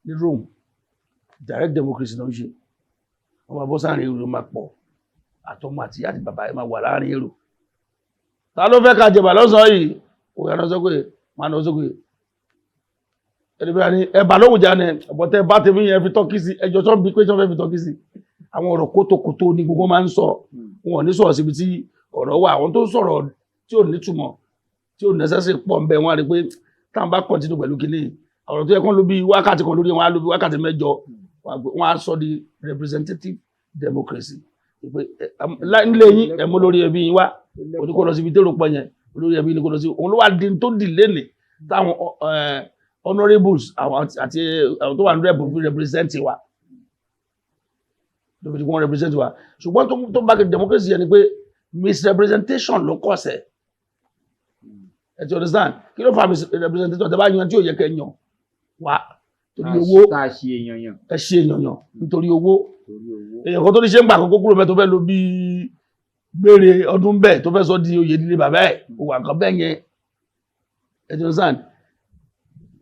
ní Rome direct democracy náà ń ṣe wọ́n máa bọ́ sáàrin èrò máa pọ̀ àtọmọ àti ìyá àti bàbá ẹ̀ máa wà láàrin èrò. Ta ló fẹ́ ká jẹ̀bà lọ́sàn-án yìí kò yàrá sọ pé máa nà ó sọ pé ẹni bí wọ́n ní ẹ̀bà lóhùn já ni ọ̀bọ̀tẹ́ bá tèmi yẹn fi tọ́kí sí ẹjọ́ tó ń bi pé tí wọ́n fẹ́ fi tọ́kí sí àwọn ọ̀rọ̀ kótókótó ni gbogbo máa ń sọ wọn ò ní sọ̀rọ̀ síbi tí ọ̀rọ̀ wà àwọn tó sọ̀rọ̀ tí ò nítumọ̀ tí ò necessary pọ̀ ń bẹ wọn á rí pé táwọn bá continue pẹ̀lú kinní ọ̀rọ̀ tó yẹ kán ló bí wákàtí kan lórí wọn á ló bí wákàtí mẹ́jọ wọn á sọ di representative democracy pé nílé yín ẹ mú lórí ẹbí yín wá oníkó lọ síbi tèrò pọ̀ yẹn olórí ẹbí ní kó lọ sí òun ló wá di tó dì lénìí táwọn honourables àti àwọn tó wà ní rep fi represent wa lóbi tí wọ́n represent wa ṣùgbọ́n tó bá kí democracy yẹn ni pé misrepresentation ló kọ̀ọ̀sẹ̀ ẹ ti understand kí ló fa misrepresentation tẹ bá yan tí ò yẹ kẹ́ yan wá torí owó ẹ ṣe èèyàn yàn nítorí owó èèyàn kan tó ní ṣe ń gbà àkókò kúrò mẹ́ tó fẹ́ lo bí gbére ọdún bẹ́ẹ̀ tó fẹ́ sọ di oyè nílé bàbá ẹ̀ òwà kan bẹ́ẹ̀ yẹn ẹ ti understand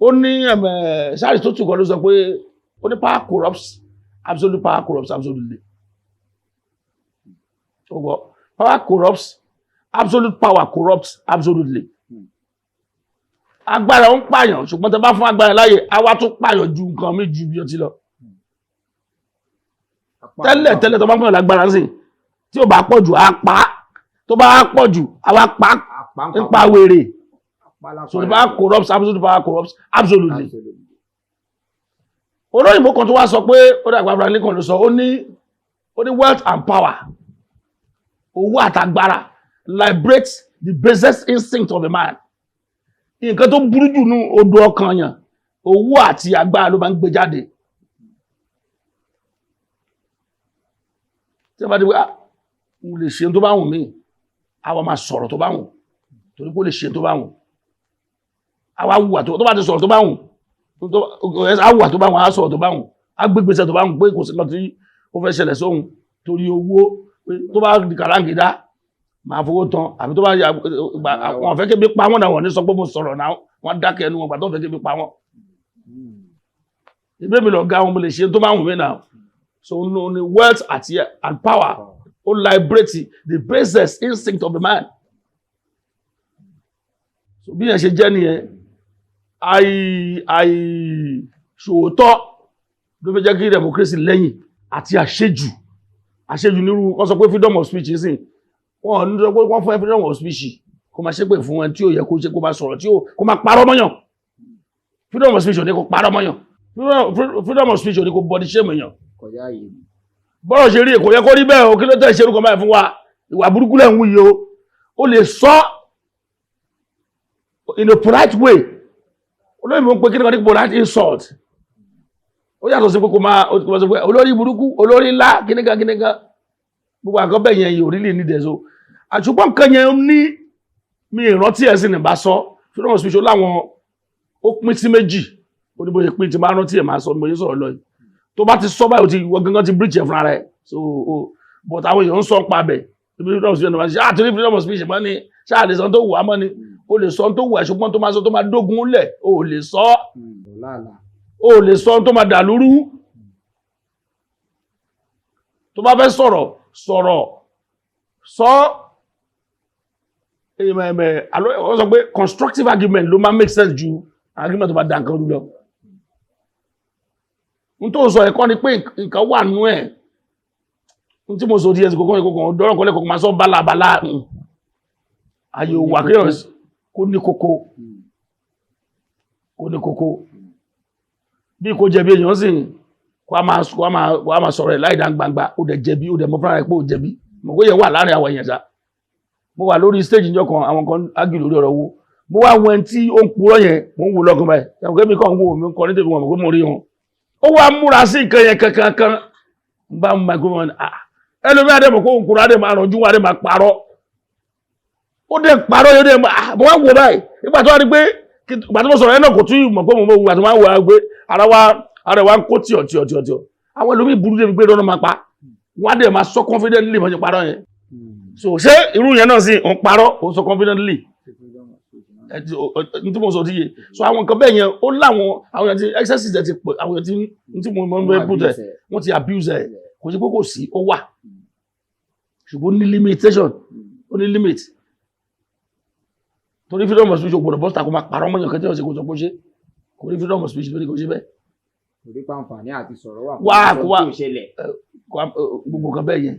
ó ní sáàrì tó tù kan ló sọ pé ó ní power corrupts absolute power corrupts absolutely power corrupts absolute power corrupts absolutely agbára ń pààyàn ṣùgbọ́n tẹ bá fún agbára láyè àwa tún pààyàn ju nǹkan mi ju bí ó ti lọ tẹ́lẹ̀ tó bá fún lágbára sí tí ó bá pọ̀ jù á pa tó bá pọ̀ jù àwa pa ń pa wèrè so the power corrupts absolute power corrupts absolutely. olóyìnbó kan tó wá sọ pé ó dàgbà Abraham Lincoln ló sọ ó ní wealth and power owó àtàgbára liberates the basest instinct of a man. Nǹkan tó burú jù ní odò ọkàn yàn owó àti agbára ló máa ń gbé jáde. Tí a bá dé pé mo lè ṣe tó bá wùn mí àwa máa sọ̀rọ̀ tó bá wùn torí pé ó lè ṣe tó bá wùn àwa wùwà tó bá ti sọ̀rọ̀ tó bá wùn àwùwà tó bá wùn á sọ̀rọ̀ tó bá wùn á gbégbèsè tó bá wùn pé kò sí lọ tí ó fẹ́ ṣẹlẹ̀ sóhun torí owó tó bá di kàráǹgídá máa fowó tán àbí tó bá yà wọn fẹ́ kébi pa wọ́n náà wọ́n ní sọ pé mo sọ̀rọ̀ náà wọ́n dákẹ́ ẹnu wọn gbà tó fẹ́ kébi pa wọ́n. Ìbí mi lọ ga wọn mo lè ṣe tó bá wùn mí náà. So no wealth and power ó liberate the basest instinct of the man. So bí yẹn ṣe jẹ́ nìyẹn àìṣòótọ́ ló fẹ́ jẹ́ kí democracy lẹ́yìn àti àṣejù nírú wọ́n sọ pé freedom of speech sí wọ́n ní sọ pé wọ́n fún freedom of speech kó máa ṣépè fún wọn tí ó yẹ kó ṣe kó máa sọ̀rọ̀ tí ó kó máa parọ́ mọ́yàn freedom of speech ò ní kó parọ́ mọ́yàn freedom of speech ò ní kó body shame èèyàn bọ́rọ̀ ṣe rí èkó yẹ kó rí bẹ́ẹ̀ o kí ló tẹ́ ṣe orúkọ báyìí fún wa ìwà burúkú lẹ́ ń wú yìí o lè sọ in a polite way olóyìnbó ń pe kí ni wọ́n ní polite insult ó yàtọ̀ sí pé kò máa sọ pé olórí burúkú olórí ńlá kíníkan gbogbo àgọ́ bẹ́ẹ̀ yẹn yìí ò rí lè ní ìdẹ̀sọ́ àṣùpọ̀ nǹkan yẹn ní mi ìrántí ẹ̀sìn ní bá sọ freedom of speech láwọn ó pín sí méjì oníbòye pín ti máa rántí ẹ̀ máa sọ mo yẹ sọ̀rọ̀ lọ yìí tó bá ti sọ báyìí ti wọ gangan ti breach ẹ̀ fúnra rẹ̀ so but àwọn èèyàn ń sọ pa bẹ̀ freedom of speech náà ṣe àtúrí freedom of speech mọ́ ni ṣáà lè sọ tó wù á mọ́ ni o lè sọ tó wù ẹ̀ ṣùgbọ́n tó máa sọ tó máa dógun lẹ̀ o lè sọ tó máa dà lúrú tó bá fẹ́ sọ̀rọ̀ sọ wọ́n sọ pé constructive argument ló máa make sense ju argument tó bá dà nǹkan rú lọ n tó sọ ẹ̀kọ́ ni pé nǹkan wà nú ẹ̀ n tí mo sọ díẹ̀ sí kòkòrò ìkòkòrò dọ́rọ̀ kọ́lẹ̀ kòkòrò máa sọ bálabàlá ayé òwà kéèyàn kó ní kókó bí kò jẹ̀bi èèyàn sì kó a máa sọ̀rọ̀ ẹ̀ láìdá gbangba ó dẹ̀ jẹ̀bi ó dẹ̀ mọ́ fúnra rẹ̀ pé ó jẹ̀bi mo kó yẹ wà láàrin àwọn èèyàn sá mo wà lórí stage ìjọ kan àwọn kan ágì lórí ọ̀rọ̀ wo mo wá wọn tí ó ń purọ́ yẹn mo ń wo lọ́kàn báyìí ẹ̀kọ́ kébì kan wo mi kọ́ ní tèmi wọn kó mo rí wọn ó wá múra sí nǹkan yẹn kankan ń bá mú microphone ẹlòmí àdé mọ̀ kó ń kúrò àdé máa rànjú àdé máa parọ́ ó ó dẹ̀ parọ́ yóò dẹ̀ mo wá wò báyìí nígbà tó wá rí pé ìgbà tí mo sọ̀rọ̀ yẹn náà kò tún mọ̀ pé mo mọ̀ ìgbà tí mo wá wò á gbé ara wa ń kó tíọ̀ àwọn ẹlòmíì burú débi pé lọ́nà máa pa wọ́n á dẹ̀ máa sọ confidently mọ́ ṣe parọ́ yẹn so ṣé irú yẹn náà sì ń parọ́ ó sọ confidently ní tí mo sọ ti yé so àwọn nǹkan bẹ́ẹ̀ yẹn ó láwọn àwọn yẹn ti excesses ẹ̀ ti pọ̀ àwọn yẹn ti ní tí mo mọ̀ ń bẹ́ẹ̀ put ẹ̀ wọ́n ti abuse ẹ̀ kò sí pé kò sí ó wà ṣùgbọ́n ní limitation ó ní limit torí freedom of speech gbọ́dọ̀ bọ́sítà kó máa parọ́ mọ́yàn kẹ́tẹ́ ọ̀sẹ̀ kò sọ pé ṣe kò ní freedom of speech lórí kò ṣe bẹ́ẹ̀. kò ní pàǹfààní àti sọ̀rọ̀ wà kó wá gbogbo kan bẹ́ẹ̀ yẹn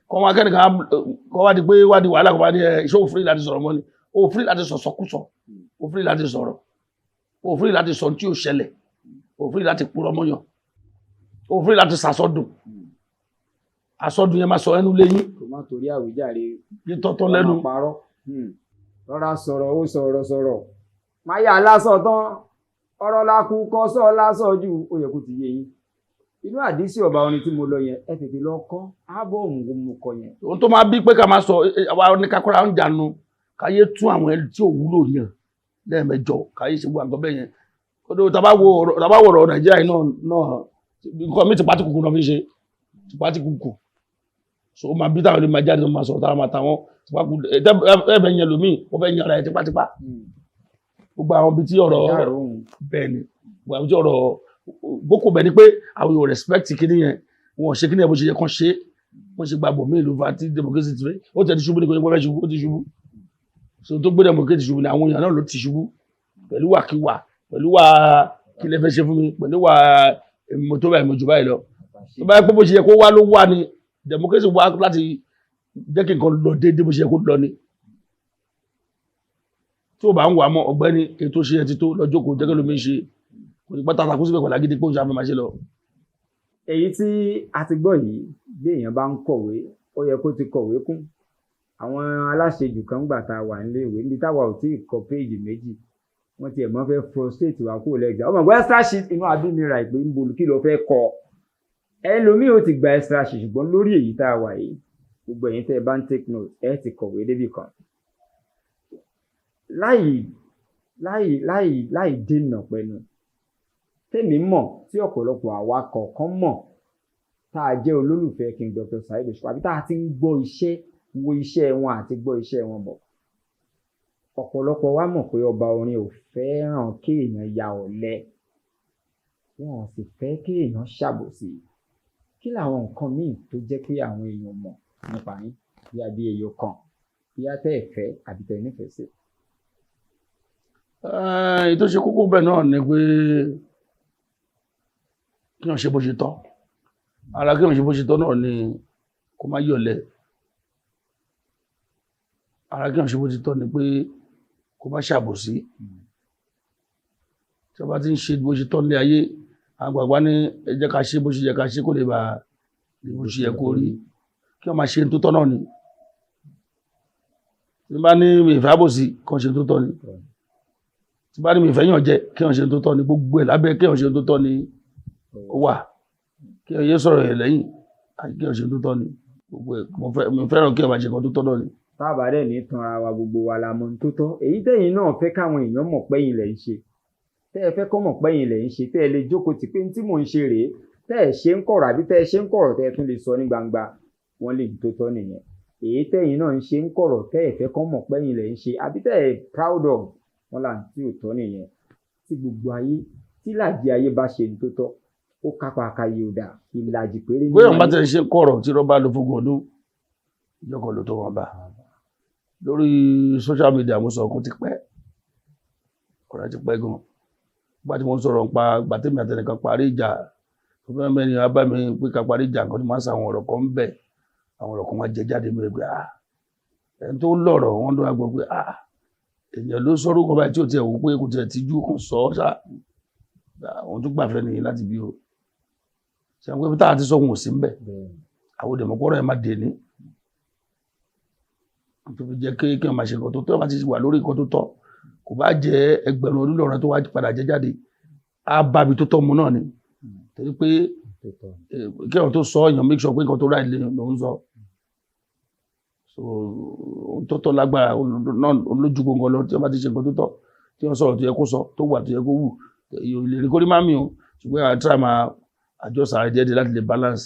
kọ́ wọn akẹ́nìkan kọ́ wá di pé wá di wàhálà kọ́ wá di iṣẹ́ òfin láti sọ̀rọ̀ mọ́ ni òfin láti sọ̀sọ̀kúsọ òfin láti sọ̀rọ̀ òfin láti sọ tí ò ṣẹlẹ̀ òfin láti purọ́ mọ́yàn òfin láti sàsọdùn àsọdùn yẹn máa sọ ẹnu lẹ́yìn kò má torí àwíjàre bí tọ́tọ́ lẹ́nu parọ́ rọra sọ̀rọ̀ ó sọ̀rọ̀ máa yà lásọ tán ọ̀rọ̀ lakú kọ́ sọ lásọ jù ó yẹ kó ti yé yín inú àdísí ọba orin tí mo lọ yẹn ẹ tètè lọ kọ́ ábọ̀mù mo kọ yẹn. ohun tó máa bí pé ká máa sọ àwa oníkakọ́ra ń jànú káyé tún àwọn ẹni tí ò wúlò yàn lẹ́ẹ̀mẹjọ káyé ṣe gbọ́ àgbọ̀ bẹ́ẹ̀ yẹn kódó tàbá wo ọ̀rọ̀ nàìjíríà yìí náà nǹkan mi ti pátí kùkù náà fi ṣe ti pátí kùkù so ó máa bí táwọn ilé máa jáde tó máa sọ̀rọ̀ táwọn máa tàwọn ẹ̀bẹ̀ yẹn lómi wọ́n fẹ́ yan ara ẹ̀ tipátipá gbogbo àwọn ibi tí ọ̀rọ̀ bẹ́ẹ̀ ni gbogbo àwọn ibi tí ọ̀rọ̀ boko bẹ́ẹ̀ ni pé àwọn yóò respect kíní yẹn wọn ṣe kíní yẹn bó ṣe yẹ kán ṣe wọ́n ṣe gbàgbọ́ mí ìlú fa tí democracy ti fẹ́ ó tẹ̀ ti ṣubú ní kò ní pẹ́ ṣubú ó ti ṣubú so tó gbé democracy ṣubú ni àwọn èèyàn náà ló ti ṣubú pẹ̀lú wàkíwà pẹ̀lú wà kí lè fẹ́ ṣe fún mi pẹ̀lú wà mo tó báyìí mo jù báyìí lọ tó bá yẹ pé bó ṣe yẹ kó wá ló wà ní democracy wá láti jẹ́ kí nǹkan lọ déédéé bó ṣe yẹ kó lọ ni tí ó bá ń wà mọ́ ọ̀gbẹ́ni ètò ṣe ẹ ti tó lọ́jọ́ kò jẹ́ kí lómi ṣe kò ní pátá takú síbẹ̀ pẹ̀lú agídí pé ó ṣe àfẹ́ máa ṣe lọ. èyí tí a ti gbọ́ yìí bí èèyàn bá ń kọ̀wé ó yẹ kó ti kọ̀wé kún àwọn aláṣejù kan gbà tá a wà nílé ìwé níbi táwa ò tí ì kọ péèjì méjì wọ́n ti ẹ̀ mọ́ fẹ́ frustrate wa kúrò lẹ́gbẹ̀ẹ́ ọmọ ìgbà extra sheet inú abí mi ra ìpè ń bolo kí ló fẹ́ kọ ẹlòmíì ó ti gba extra sheet ṣùgbọ́n lórí èyí tá a wà yìí gbogbo ẹ̀yin tẹ́ ẹ bá ń take note ẹ ti kọ̀wé débì kan láì dènà pẹ̀lú tèmi mọ̀ tí ọ̀pọ̀lọpọ̀ àwa kọ̀ọ̀kan mọ̀ tá a jẹ́ olólùfẹ́ King Dr. Saheed Òṣùpá àbí tá a ti ń gbọ́ iṣẹ́ wo iṣẹ́ wọn àti gbọ́ iṣẹ́ wọn bọ̀ ọ̀pọ̀lọpọ̀ wa mọ̀ pé ọba orin ò fẹ́ràn kéèyàn ya ọ̀lẹ wọn ò sì fẹ́ kéèyàn ṣàbòsí kí làwọn nǹkan míì tó jẹ́ pé àwọn èèyàn mọ̀ nípa yín bí adé ẹyọ kan bí a tẹ́ ẹ̀ fẹ́ àbí tẹ́ ẹ nífẹ̀ẹ́ sí. ètò ṣe kókó bẹ́ẹ̀ náà ni pé kí wọ́n ṣe bó ṣe tọ́ ara kí wọ́n ṣe bó ṣe tọ́ náà ni kó má yọ̀lẹ̀ ara kí wọ́n ṣe bó ṣe tọ́ ni pé kó má ṣàbòsí tí wọ́n bá ti ń ṣe bó ṣe tọ́ ní ayé àgbàgbà ní ẹ jẹ́ ká ṣe bó ṣe yẹ ká ṣe kó lè bá bó ṣe yẹ kó rí kí wọ́n máa ṣe tó tọ́ náà ni tí bá ní mi ìfẹ́ àbòsí kí wọ́n ṣe tó tọ́ ni tí bá ní mi ìfẹ́ yàn jẹ kí wọ́n ṣe tó tọ́ ni gbogbo ẹ̀ lábẹ́ kí wọ́n ṣe tó tọ́ ni ó wà kí wọ́n yé sọ̀rọ̀ ẹ̀ lẹ́yìn àti kí wọ́n ṣe tó tọ́ ni gbogbo ẹ̀ mo fẹ́ràn kí wọ́n máa ṣe kan tó tọ́ náà ni. tábà dẹ̀ ní tan ara wa gbogbo wa la mọ̀ tó tọ́ èyí tẹ̀yin náà fẹ́ káwọn èèyàn mọ̀ pẹ́yìn lẹ̀ ń ṣe tẹ́ ẹ fẹ́ kọ́ mọ̀ pẹ́yìn lẹ̀ ń ṣe tẹ́ ẹ lè jókòó tì pé tí mò ń ṣe rèé tẹ́ ẹ ṣe ń kọ̀rọ̀ àbí tẹ́ ẹ ṣe ń kọ̀rọ̀ tẹ́ ẹ tún lè sọ ní gbangba wọ́n lè tó tọ́ nìyẹn èyí tẹ̀yin náà ń ṣe ń kọ̀rọ̀ tẹ́ ẹ fẹ́ kọ́ mọ̀ pẹ́yìn lẹ̀ ń ṣe àbí tẹ́ ẹ proud of wọn là ń tí ò tọ́ nìyẹn tí gbogbo ayé tí làjì ayé bá ṣe ní tó tọ́ ó kápá àkàyè òdà ìlàjì péré. bóyá wọn bá tẹ̀ ṣe kọ̀rọ̀ tí rọ́bà ló fún ọdún ìjọkọ̀ ló tó wọn bá lórí social media mo sọ ọkùn ti pẹ́ ọ̀rẹ́ ti pẹ́ gan gbà tí mo ń sọ̀rọ̀ nípa gbàtẹ́mi àtẹnìkan parí ìjà tó fẹ́ mẹ́rin abá mi pé ká parí ìjà kan ní máa ń sa àwọn ọ̀rọ̀ kan ń bẹ̀ àwọn ọ̀rọ̀ kan máa jẹ jáde mi pé ẹni tó lọ̀rọ̀ wọn ló wá gbọ́ pé èèyàn ló sọ̀rọ̀ kan báyìí tí ò tiẹ̀ wò pé kò tiẹ̀ tijú kan sọ ọ́ ṣá àwọn tó gbàfẹ́ nìyí láti bí o ṣe àwọn pé táà ti sọ wọn ò sí ń bẹ̀ àwọn òdèmọ̀pọ̀rọ̀ ẹ̀ má dé ní tó fi jẹ́ kí wọ́n máa ṣe nǹkan tó tọ́ láti wà lórí nǹkan tó tọ́ kò bá jẹ́ ẹgbẹ̀rún ọdún lọ́rọ̀ tó wá padà jẹ́ jáde á bá ibi tó tọ́ mu náà ni torí pé kí wọ́n tó sọ èèyàn make sure pé nǹkan tó ráì lè ló ń sọ so ohun tó tọ́ lágbára náà olójú gbogbo lọ tí wọ́n bá ti ṣe nǹkan tó tọ́ tí wọ́n sọ̀rọ̀ tó yẹ kó sọ tó wà tó yẹ kó wù ìlérí kó rí má mi o ṣùgbọ́n àwọn tíra máa àjọ sàrẹ̀ díẹ̀ láti lè balance.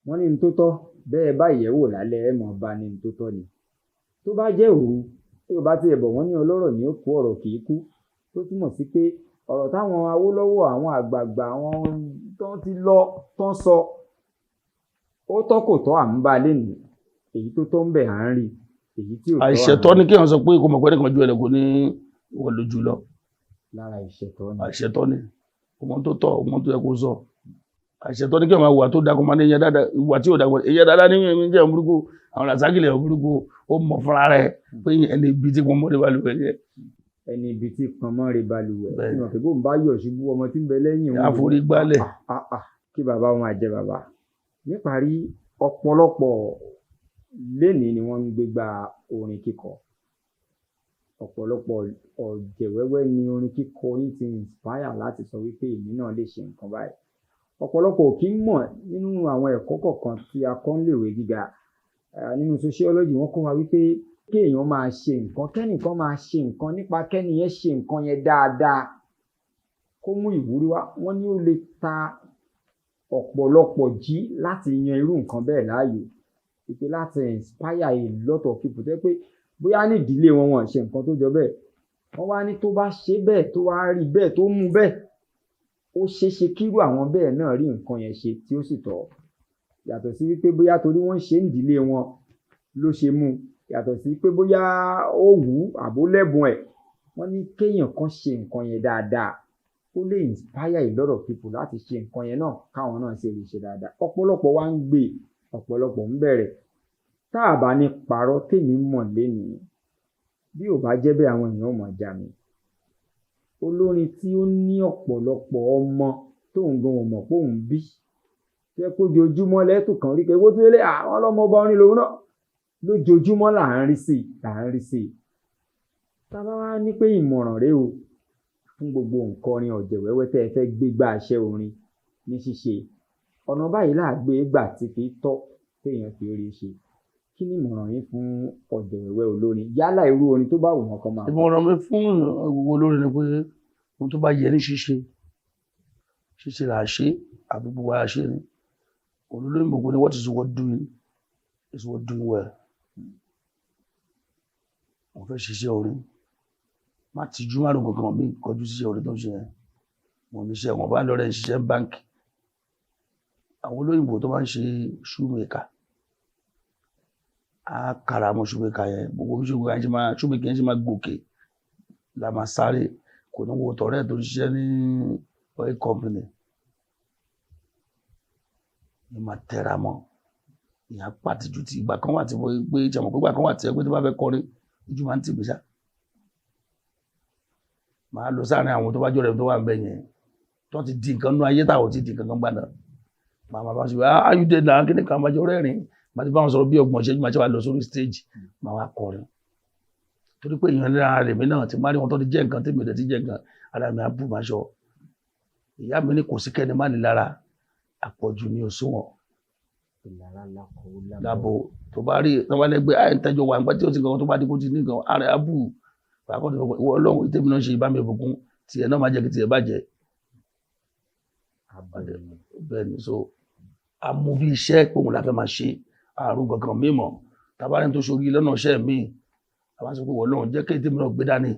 wọ́n ní ní tó tọ́ bẹ́ẹ̀ bá ìyẹ̀wò lálẹ́ ẹ̀ mọ̀ bá ní ní tó tọ́ ni tó bá jẹ́ òru tí o bá ti ẹ̀bọ̀ wọ́n ní ọlọ́rọ̀ ní ó kú ọ̀rọ̀ kì í kú tó túmọ̀ sí pé ọ̀rọ̀ táwọn Awólọ́wọ̀ àwọn àgbààgbà àwọn tó ti lọ tán sọ ó tọ́ kò tọ́ à ń bá lé nìí èyí tó tọ́ ń bẹ̀ à ń rí èyí tí ò tọ́ àìṣẹ̀tọ́ ni kí wọ́n sọ pé kò mọ̀ pé nìkan ju ẹ̀lẹ́kùn ní ìwọ̀n lójú lọ. lára ìṣẹ̀tọ́ ni. àìṣẹ̀tọ́ ni ọmọ tó tọ́ ọmọ tó yẹ kó sọ àìṣẹ̀tọ́ ni kí wọ́n máa wà tó dákun máa ní ìyẹn dáadáa ìwà tí ò dákun ìyẹn dáadáa ní ìyẹn jẹ́ burúkú àwọn làzákìlẹ̀ burúkú ó mọ̀ fúnra rẹ̀ pé ẹni ibi tí wọ́n mọ̀ ní balùwẹ̀ yẹ. ẹni ibi tí pọnmọ́ rẹ̀ balùwẹ̀ tí wọ́n fi bóun bá yọ̀ ṣubú ọmọ tí ń bẹ lẹ́yìn òun àforí gbálẹ̀ kí bàbá wọn àjẹ bàbá. níparí ọ̀pọ̀lọpọ̀ lénìí ni wọ́n ń gbégbá orin kíkọ ọ̀pọ̀lọpọ̀ ọ̀jẹ̀wẹ́wẹ́ ni orin kíkọ yìí ti inspire láti sọ wípé èmi náà lè ṣe nǹkan báyìí ọ̀pọ̀lọpọ̀ ò kí ń mọ̀ nínú àwọn ẹ̀kọ́ kọ̀ọ̀kan tí a kọ́ níléèwé gíga nínú sociology wọ́n kọ́ wa wípé kéèyàn máa ṣe nǹkan kẹ́nìkan máa ṣe nǹkan nípa kẹ́nìyẹn ṣe nǹkan yẹn dáadáa kó mú ìwúrí wá wọ́n ní ó lè ta ọ̀pọ̀lọpọ̀ jí láti yan irú nǹkan bẹ́ẹ̀ láàyò ìpè láti inspire a lot of people tẹ́ pé bóyá ní ìdílé wọn ṣe nǹkan tó jọ bẹ́ẹ̀ wọ́n wá ní tó bá ṣe bẹ́ẹ̀ tó wá rí bẹ́ẹ̀ tó mú bẹ́ẹ̀ ó ṣeéṣe kírú àwọn bẹ́ẹ̀ náà rí nǹkan yẹn ṣe tí ó sì tọ́ yàtọ̀ sí wípé bóyá torí wọ́n ṣe ń ìdílé wọn ló ṣe mú yàtọ̀ sí pé bóyá ó wù ú àbó lẹ́bùn ẹ̀ wọ́n ní kéèyàn kan ṣe nǹkan yẹn dáadáa ó lè inspire a lot of people láti ṣe nǹkan yẹn náà káwọn náà ṣe lè ṣe dáadáa ọ̀pọ̀lọpọ̀ wá ń gbé ọ̀pọ̀lọpọ̀ ń bẹ̀rẹ̀ tá a bá ní parọ́ tèmi mọ̀ lénìí bí ò bá jẹ́ bẹ́ẹ̀ àwọn èèyàn mọ̀ já mi olórin tí ó ní ọ̀pọ̀lọpọ̀ ọmọ tóun gan ò mọ̀ pé òun bí jẹ́ kó ojoojúmọ́ lẹ́tù kan rí kẹ́wọ́ tó lé àwọn ọlọ́mọ ọba orin lòun náà lójoojúmọ́ là ń rí sí i tá a bá wá ní pé ìmọ̀ràn rèé o fún gbogbo nǹkan orin ọ̀jẹ̀wẹ́wẹ́ tẹ́ ẹ fẹ́ gbégbá iṣẹ́ orin ní ṣíṣe ọ̀nà báyìí láàgbé gbà tí fi tọ́ téèyàn fi rí ṣe kí ni ìmọ̀ràn yín fún ọ̀jẹ̀wẹ́wẹ́ olórin yálà irú orin tó bá wù wọ́n kan máa. ìmọ̀ràn mi fún gbogbo olórin ni pé ohun tó bá yẹ ní ṣíṣe là á ṣe àbí gbogbo ara ṣe ni olólóyìn gbogbo ni what is worth doing is worth doing well. wọ́n fẹ́ ṣiṣẹ́ orin má tijú márùn kankan bí kọjú síṣẹ́ orin tó ń ṣe yẹn mo níṣẹ́ wọn bá lọ́rẹ́ ṣiṣẹ́ báńkì àwọn olóyìnbó tó máa ń ṣe shoemaker á kára mọ́ shoemaker yẹn gbogbo bí shoemaker yẹn ṣe máa gòkè la máa sáré kò ní wo tọ̀rẹ́ tó ń ṣiṣẹ́ ní oil company ni máa tẹra mọ́ ìyá pàtìjú ti ìgbà kan wà tí mo gbé ìjàmọ̀ pé ìgbà kan wà tí ẹgbẹ́ tó bá fẹ́ kọrin ojú máa ń tì mí ṣá máa lọ sáàrin àwọn tó bá jọ rẹ̀ tó wà ń bẹ yẹn tó ti di nǹkan nú ayé táwọn ti di nǹkan kan gbà náà màmá bá ṣe ayúdé náà kí ni kan máa jọ rẹ́rìn máa ti bá wọn sọ̀rọ̀ bí ọgbọ̀n ṣẹ́jú máa ṣe wà lọ sórí stage máa wá kọrin torí pé èèyàn lára rẹ̀ mí náà ti máa rí wọn tó ti jẹ́ nǹkan tèmi ò ti jẹ́ nǹkan ara mi á bù máa ṣọ ìyá mi ní kò sí kẹ́ni má ní lára àpọ̀jù ní òṣùwọ̀n lábo tó bá rí tó bá lẹ́gbẹ́ àìntẹ́jọ wà nígbà tí ó ti nǹkan tó bá dé kó ti ní nǹkan ara á bù pàápàá tó ìwọ ọlọ́run ìtẹ́mi náà ṣe ìbá mi ìbùkún tiẹ̀ náà máa jẹ́ kí tiẹ̀ bàjẹ́ bẹ́ẹ̀ ni so amú bí iṣẹ́ ìpòhùn la fẹ́ máa ṣe àrùn gangan mímọ́ tàbárẹ̀ tó ṣorí lọ́nà iṣẹ́ mi àwọn sọ pé wọ́n lọ́run jẹ́ kí ìtẹ́mi náà gbé dání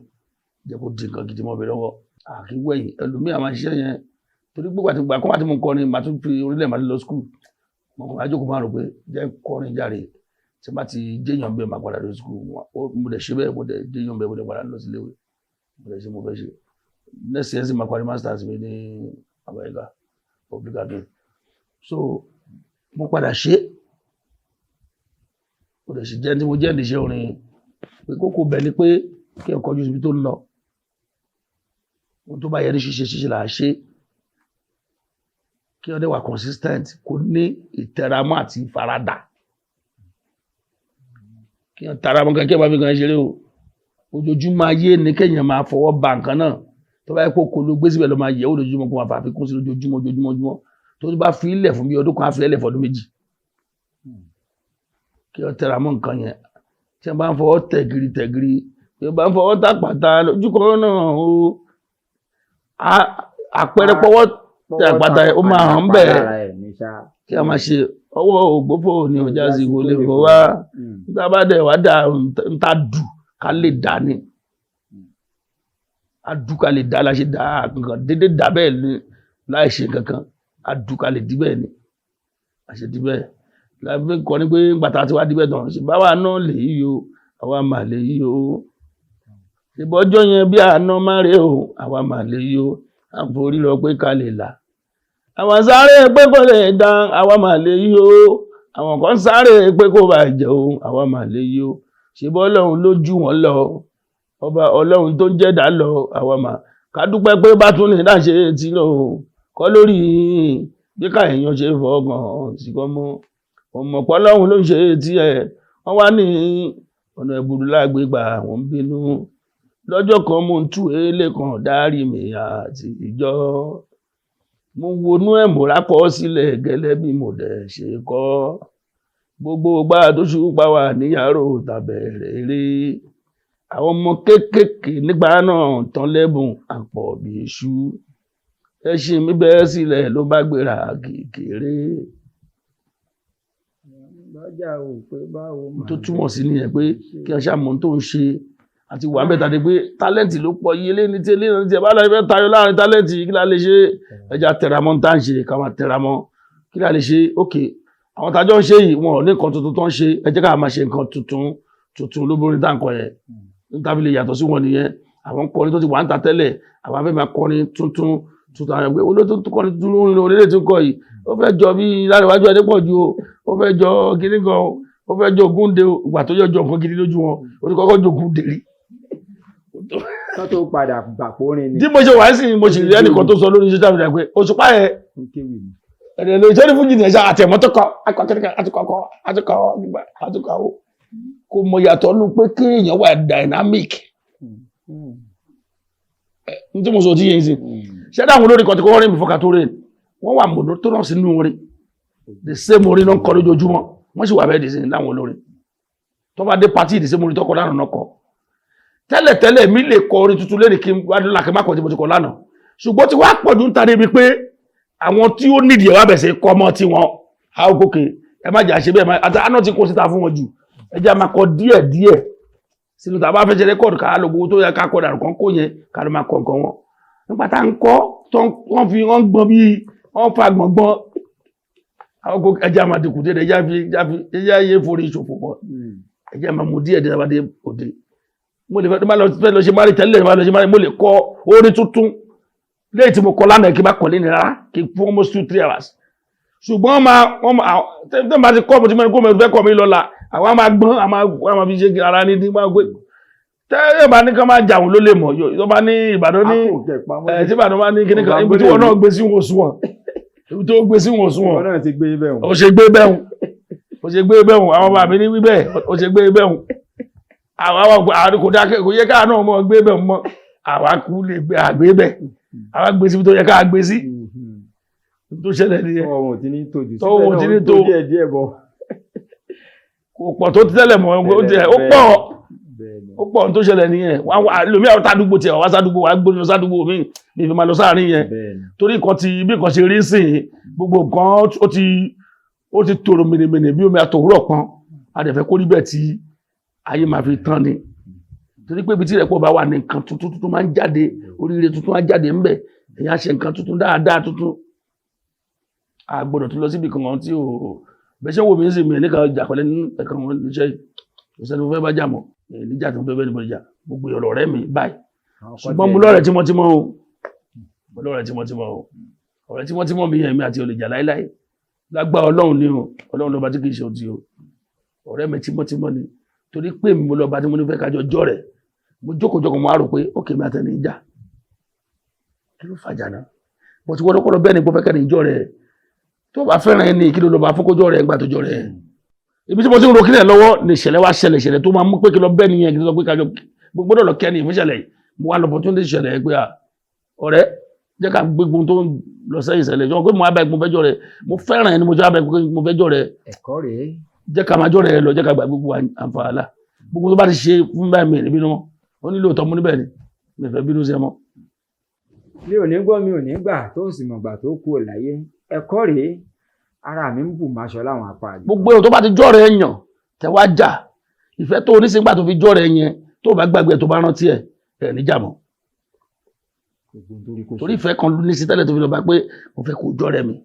jẹ́ kó di nǹkan gidi mọ́ mi lọ́wọ́ àkíwẹ̀yìn ẹlòmíì àwọn iṣẹ́ yẹn torí gbogbo àti gbàgbọ́n àti mo ń kọrin màá tún fi orílẹ̀ màá lọ skul mo kàn máa jókòó máa rò pé jẹ́ kọrin járe tí bá ti jéèyàn bẹ́ẹ̀ máa padà lọ skul mo dẹ̀ ṣe bẹ́ẹ̀ mo dẹ̀ jéèyàn bẹ́ẹ̀ mo dẹ̀ padà lọ sí iléèwé mo dẹ̀ ṣe mo fẹ́ ṣe next year sì máa parí masters mi ní Amẹ́ríkà public admin so mo padà ṣe mo dẹ̀ ṣe jẹ́ tí mo jẹ́ ìdíṣẹ́ orin pé kókó bẹ̀ ni pé kí ẹ kọjú síbi tó ń lọ ohun tó bá yẹ ní ṣíṣe là á ṣe kí ọdẹ wà consistent kò ní ìtẹramọ́ àti ìfaradà kí ọ taramọ́ kan kí ẹ bá fi kan ṣeré o ojoojúmọ́ ayé ní kéèyàn máa fọwọ́ ba nǹkan náà tó bá yẹ kó kó ló gbé síbẹ̀ ló máa yẹ ojoojúmọ́ kó máa fà fi kún sí ojoojúmọ́ tó bá fi ilẹ̀ fún bí ọdún kan á fi ilẹ̀ fọdún méjì kí ọ taramọ́ nǹkan yẹn tí wọ́n bá ń fọwọ́ tẹ̀gìrì tí wọ́n bá ń fọwọ́ tàpàtà lójú kan náà o àpẹẹrẹ pọwọ́ tẹ àpàtà ó máa hàn bẹ́ẹ̀ kí a máa ṣe ọwọ́ ògbófò ní ọjà sí wọlé fọ wá nígbà bá dẹ̀ wá dà ń ta dù ká lè dà ní adù ká lè dà láṣẹ dà kankan dédé dà bẹ́ẹ̀ ni láì ṣe kankan adù ká lè dí bẹ́ẹ̀ ni àṣẹ dí bẹ́ẹ̀ láti kọ́ ni pé gbàtà tí wàá dí bẹ́ẹ̀ tán ṣe báwa náà lè yí o àwa mà lè yí o ìbọ́jọ́ yẹn bí àná má rè o àwa mà lè yí o àforí lọ pé ká lè là àwọn sáré pé kò lè dán àwa mà lè yí o àwọn kan sáré pé kò bá jẹ o àwa mà lè yí o ṣebọ́ ọlọ́run ló jù wọ́n lọ ọba ọlọ́run tó ń jẹ́dá lọ àwa mà ká dúpẹ́ pé bá tún ní láṣẹ tí lọ kọ́ lórí bí ká èèyàn ṣe fọkàn sí kọ́ mọ́ ọmọpọ̀ ọlọ́run ló ń ṣe tí ẹ̀ wọ́n wá ní ọ̀nà ìbùdó lágbègbà àwọn ń bínú lọ́jọ́ kan mo ń tú èlé kan dárí mi àti ìjọ mo wọnú ẹ̀ mo rákọ́ sílẹ̀ gẹ́lẹ́ bí mo dẹ̀ ṣe kọ́ gbogbo gbà tó ṣùpá wà níyàrá tàbẹ̀rẹ̀ eré àwọn ọmọ kéékèèké nígbà náà tán lẹ́bùn àpọ̀ bí iṣu ẹṣin mi bẹ́ẹ̀ sílẹ̀ ló bá gbéra kékeré tó túmọ̀ sí nìyẹn pé kí ọ ṣàmọ́ tó ń ṣe àti wà mẹ́ta ni pé tálẹ́ǹtì ló pọ̀ yí eléyìí ní tí eléyìí ní tí ẹ bá lọ fẹ́ tayọ láàrin tálẹ́ǹtì kí la lè ṣe ẹja tẹramọ́ tá ń ṣe ká máa tẹramọ́ kí la lè ṣe ókè àwọn tájọ́ ń ṣe yìí wọn ò ní nǹkan tuntun tó ń ṣe ẹ jẹ́ ká máa ṣe nǹkan tuntun lóbìnrin tá ń kọ yẹn níta fi lè yàtọ̀ sí wọn nìyẹn àwọn kọrin tó ti wà ń ta tẹ́lẹ̀ àwọn afẹ́ máa kọrin tuntun àwọn ẹgbẹ́ olóòtú kọrin tuntun lórí orílẹ̀ tí ń kọ yìí ó fẹ́ jọ bí Láréwájú Adépọ̀jù o ó fẹ́ jọ kíní gan ó fẹ́ jọ Ògúndé o ìgbà tó yọjọ nǹkan gidi lójú wọn ó ní kọ́kọ́ jọ Ògúndé rí. kọ́ tó padà gbàpọ̀ orin ni. tí mo ṣe wáyé sí mo sì rí ẹnìkan tó sọ lórí social media pé Òṣùpá yẹ ẹ̀rẹ̀ lè ṣe ní fún jìnnà ẹ̀ṣá àtẹ̀mọ́ tó kọ àtúkọ̀ kò mọ yàtọ̀ nù pé kí èèyàn wà dynamic ní tí mo sọ tí yẹn sí ṣẹ́dá àwọn olórin kan tí kò wọ́n rí mi fọ́ka tó rẹ̀ wọ́n wà mọ̀nà tó rán sínú orin the same orin náà ń kọ lójoojúmọ́ wọ́n sì wà bẹ́ẹ̀ dì sí láwọn olórin tó bá dé pàtí the same orin tó kọ lánàá náà kọ tẹ́lẹ̀tẹ́lẹ̀ mi lè kọ orin tuntun lẹ́nìí kí n wá dúró lákẹ́ má kọ tí mo ti kọ lánàá ṣùgbọ́n tí wàá pọ̀jù ń tari mi pé àwọn tí ó nídìí ẹ̀wà bẹ̀sẹ̀ kọ́ ọmọ tí wọn á ó gòkè ẹ má jà ṣe bẹ́ẹ̀ àti àná ti kó síta fún wọn jù ẹ jẹ́ máa kọ díẹ̀ sínú tàbá fẹ́ ṣe rẹ́kọ̀dù ká lọ gbogbo tó yẹ ká kọ́ dàrú kan kó yẹn ká ló máa kọ nǹkan wọn nípa tá ń kọ́ tó wọ́n fi wọ́n gbọ́n bí wọ́n fa gbọ̀ngbọ́n àwọn kò ẹjẹ́ máa dìkù dé ẹjẹ́ yé forí ìṣòfò pọ̀ ẹjẹ́ máa mú díẹ̀ abadé òde mo lè fẹ́ lọ ṣe márì tẹ́lẹ̀ máa lọ ṣe márì mo lè kọ orin tuntun léyìí tí mo kọ lánàá kí n bá kọ lẹ́nu rárá kí fún almost 2-3 hours ṣùgbọ́n wọ́n máa ti kọ́ mo ti mẹ́rin kó mẹ́rin fẹ́ kọ́ mi lọ́la àwọn máa gbọ́n àwọn máa fi ṣe ara ní máa gbé tẹ́lẹ̀ bá ní ká máa jà wọn ló lè mọ̀ yóò bá ní Ìbàdàn ní tí Ìbàdàn bá ní kíní kan ibi tí wọn náà gbé sí wọn sún wọn ibi tó gbé sí wọn sún wọn ó ṣe gbé bẹ́ẹ̀ hùn àwọn bàbá mi ní wí bẹ́ẹ̀ ó ṣe gbé bẹ́ẹ̀ hùn àwọn kò dákẹ́ kò yẹ káà náà mọ̀ gbé bẹ́ẹ̀ mọ́ àwa kú lè gbé àgbé bẹ́ẹ̀ àwa gbé síbi tó yẹ káà gbé sí tó ṣẹlẹ̀ nìyẹn tọ́wọ́ tí ní tó kò pọ̀ tó tẹ́lẹ̀ mọ́ ó pọ̀ tó ṣẹlẹ̀ nìyẹn lómi àwọn tàdúgbò tí àwọn sádúgbò wà gbóni sádúgbò mi ní ìfẹ́ máa lọ sáàrin yẹn torí nǹkan ti bí nǹkan ṣe rí sí gbogbo nǹkan ó ti tòrò mìnìmìnì bí omi àtòwúrọ̀ kan adẹ̀fẹ́ kó níbẹ̀ tí ayé máa fi tán ni torí pé ibi tí ìrẹ́pọ̀ bá wà ní nǹkan tuntun máa ń jáde oríire tuntun máa ń jáde ńbẹ̀ èyàn á ṣe nǹkan tuntun dáadáa tuntun a gbọ́dọ̀ tún lọ síbi kankan tí ò bẹ́ṣẹ́ wo mi sì mi ẹ̀níkà jà pẹ̀lẹ́ nínú ẹ̀kan wọn níṣẹ́ ìṣẹ́ni mo fẹ́ bá jà mọ́ níjà tó fẹ́ bẹ́ẹ̀ ni mo jà gbogbo ọ̀rọ̀ rẹ̀ mi báyìí ṣùgbọ́n mo lọ́rẹ̀ tímọ́tímọ́ o ọ̀rẹ́ tímọ́tímọ́ mi yẹn mi àti olè jà láíláí lágbá Ọlọ́run ni o Ọlọ́run lọ́ba tí kì í ṣe òtí o ọ̀rẹ́ mi tímọ́tímọ́ ni torí pé mi mo lọ́ba tí mo ní fẹ́ kájọ jọ rẹ̀ mo jókòó mo á rò pé ókè mi àtẹni ìjà kí ló fàjà náà bó ti wọ́n bẹ́ẹ̀ ni mo fẹ́ kẹ́ni ìjọ rẹ̀ tó bá fẹ́ràn ẹni kí ló lọ bá fọ́kójọ́ rẹ̀ gbà tó jọ rẹ̀ ibi tí mo ti ń ro kílẹ̀ lọ́wọ́ ni ìṣẹ̀lẹ̀ wá ṣẹlẹ̀ tó máa mú pé kí lọ bẹ́ẹ̀ nìyẹn kí lọ pé kájọ gbọ́dọ̀ lọ kẹ́ni ìfúnṣẹ̀lẹ̀ mo wá lọ bọ̀ tó ń ṣẹlẹ̀ pé ọ̀rẹ́ jẹ́ ká gbégun tó ń lọ sẹ́yìn ìṣẹ̀lẹ̀ jọ pé mo abẹ́ mo fẹ́jọ́ rẹ̀ mo fẹ́ràn ẹni mo jọ abẹ́ mo fẹ́jọ́ rẹ̀ ẹ̀kọ́ rẹ̀ jẹ́ ká máa jọ rẹ̀ lọ jẹ́ ká gbà gbogbo àǹfààlà gbogbo tó bá ti ṣe fún báyìí mi ní bínú mọ́ ó nílò tọ́ mú níbẹ̀ ni mi fẹ́ bínú sí ẹ mọ́. mi ò ní gbọ́ mi ò ní gbà tó sì mọ̀gbà tó kú ò láyé ẹ̀kọ́ rèé ara mi ń bù máṣọ láwọn apá àgbẹ̀. gbogbo èrò tó bá ti jọ́ rẹ̀ yàn tẹ wá jà ìfẹ́ tó oníṣègbà tó fi jọ́ rẹ̀ yẹn tó bá gbàgbé tó bá rántí ẹ̀ níjà mọ́. torí ìfẹ́ kan ló ní sí tẹ́lẹ̀ tó fi lọ bá pé mo fẹ́ kó jọ́ rẹ̀ mi.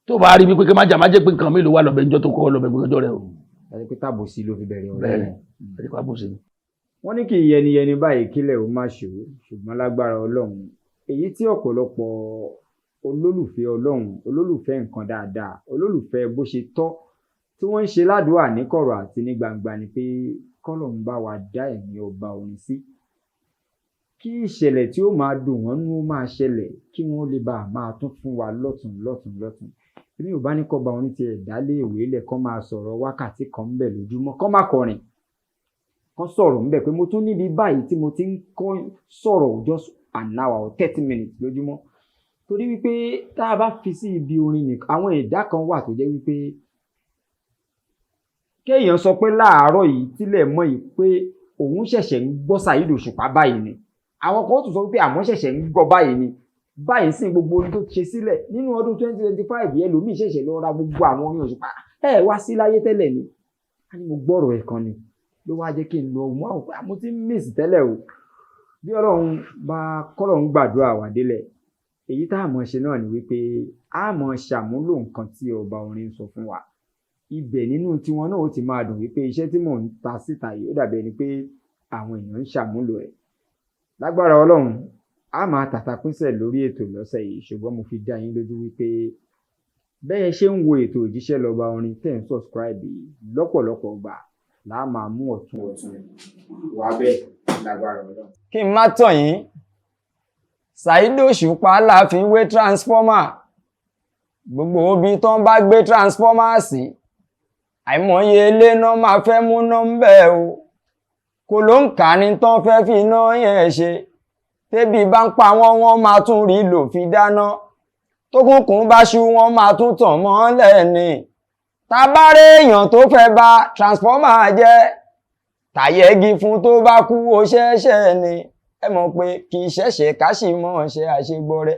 tó bá rí mi pé kí má jà má jẹ́ pé nǹkan mi ló wà lọ́bẹ̀ níjọ́ tó kọ́ lọ́bẹ̀ gbọ́jọ́ rẹ̀ o. ẹni pé tàbòsí ló fi bẹ̀rẹ̀ ọ̀rẹ́ bẹ́ẹ̀ rẹ̀. ẹni pa bòsí ni. wọ́n ní kì í yẹniyẹni báyìí kílẹ̀ ó má ṣòro ṣùgbọ́n lágbára ọlọ́run èyí tí ọ̀pọ̀lọpọ̀ olólùfẹ́ ọlọ́run olólùfẹ́ nǹkan dáadáa olólùfẹ́ bó ṣe tọ́ tí wọ́n ń ṣe ládùúà ní kọ̀rọ̀ àti ní gbangba ni pé kọ́lọ́run bá wa dá ẹ̀mí ọba orin sí kí ìṣẹ̀lẹ̀ tí ó máa dùn wọ́n nú ó máa ṣẹlẹ̀ kí wọ́n lè bá a máa tún fún wa lọ́tùn èmi ò bá ní kọ́ba orin ti ẹ̀dá lé ìwé lẹ̀ kọ́ máa sọ̀rọ̀ wákàtí kan ń bẹ̀ lójúmọ́ kọ́ má kọrin kan sọ̀rọ̀ ń bẹ̀ pé mo tún níbi báyìí tí mo ti ń kọ́ sọ̀rọ̀ just an hour or 30 minutes lójúmọ́ torí wípé tá a bá fi sí ibi orin nìkan àwọn ẹ̀dá kan wà tó jẹ́ wípé kéèyàn sọ pé láàárọ̀ yìí tílẹ̀ mọ́ yìí pé òun ṣẹ̀ṣẹ̀ ń gbọ́ Saheed Òṣùpá báyìí ni àwọn kan tún sọ wípé àwọn ṣẹ̀ṣẹ̀ ń gbọ́ báyìí ni báyìí sì gbogbo orin tó ṣe sílẹ̀ nínú ọdún 2025 yẹn lòmíì ṣẹ̀ṣẹ̀ lọ ra gbogbo àwọn orin Òṣùpá wá sí láyé tẹ́lẹ̀ ni a ní mo gbọ́rọ̀ ẹ̀ kan ni ló wá jẹ́ kí n lọ mú àwọn pé mo ti miss tẹ́lẹ̀ o bí Ọlọ́run bá kọ́lọ́run gbàdúrà wà délẹ̀ èyí tá a mọ̀ ṣe náà ni wípé a mọ̀ ṣàmúlò nǹkan tí ọba orin sọ fún wa ibẹ̀ nínú tiwọn náà ó ti máa dùn wípé iṣẹ́ tí mò ń ta síta yìí ó dàbí ẹni pé àwọn èèyàn ń ṣàmúlò ẹ̀ lágbára Ọlọ́run a máa tàtàpínsẹ̀ lórí ètò lọ́sẹ̀ yìí ṣùgbọ́n mo fi dá yín lójú wípé bẹ́ẹ̀ ṣe ń wo ètò òjíṣẹ́ lọ́ba orin tẹ̀ ń subscribe yìí lọ́pọ̀lọpọ̀ gbà láà máa mú ọ̀tún wá bẹ́ẹ̀ lágbára Ọlọ́run. kí n má tàn yín Saheed Òṣùpá la fi wé transformer gbogbo ibi tán bá gbé transformer sí àìmọye ilé náà máa fẹ́ mú nọ́mbẹ̀ o kò ló ń kà ní tán fẹ́ fi iná yẹn ṣe tẹ́bí bá ń pa wọ́n máa tún rí lò fi dáná tókùnkùn bá ṣú wọ́n máa tún tàn mọ́lẹ̀ ni tábàárẹ̀ èèyàn tó fẹ́ bà transformer jẹ́ tàyẹ́gi fún tó bá kú ó ṣẹ̀ṣẹ̀ ni ẹ mọ̀ pé kì í ṣẹ̀ṣẹ̀ ká sì mọ̀ ṣe àṣegbọ́rẹ́.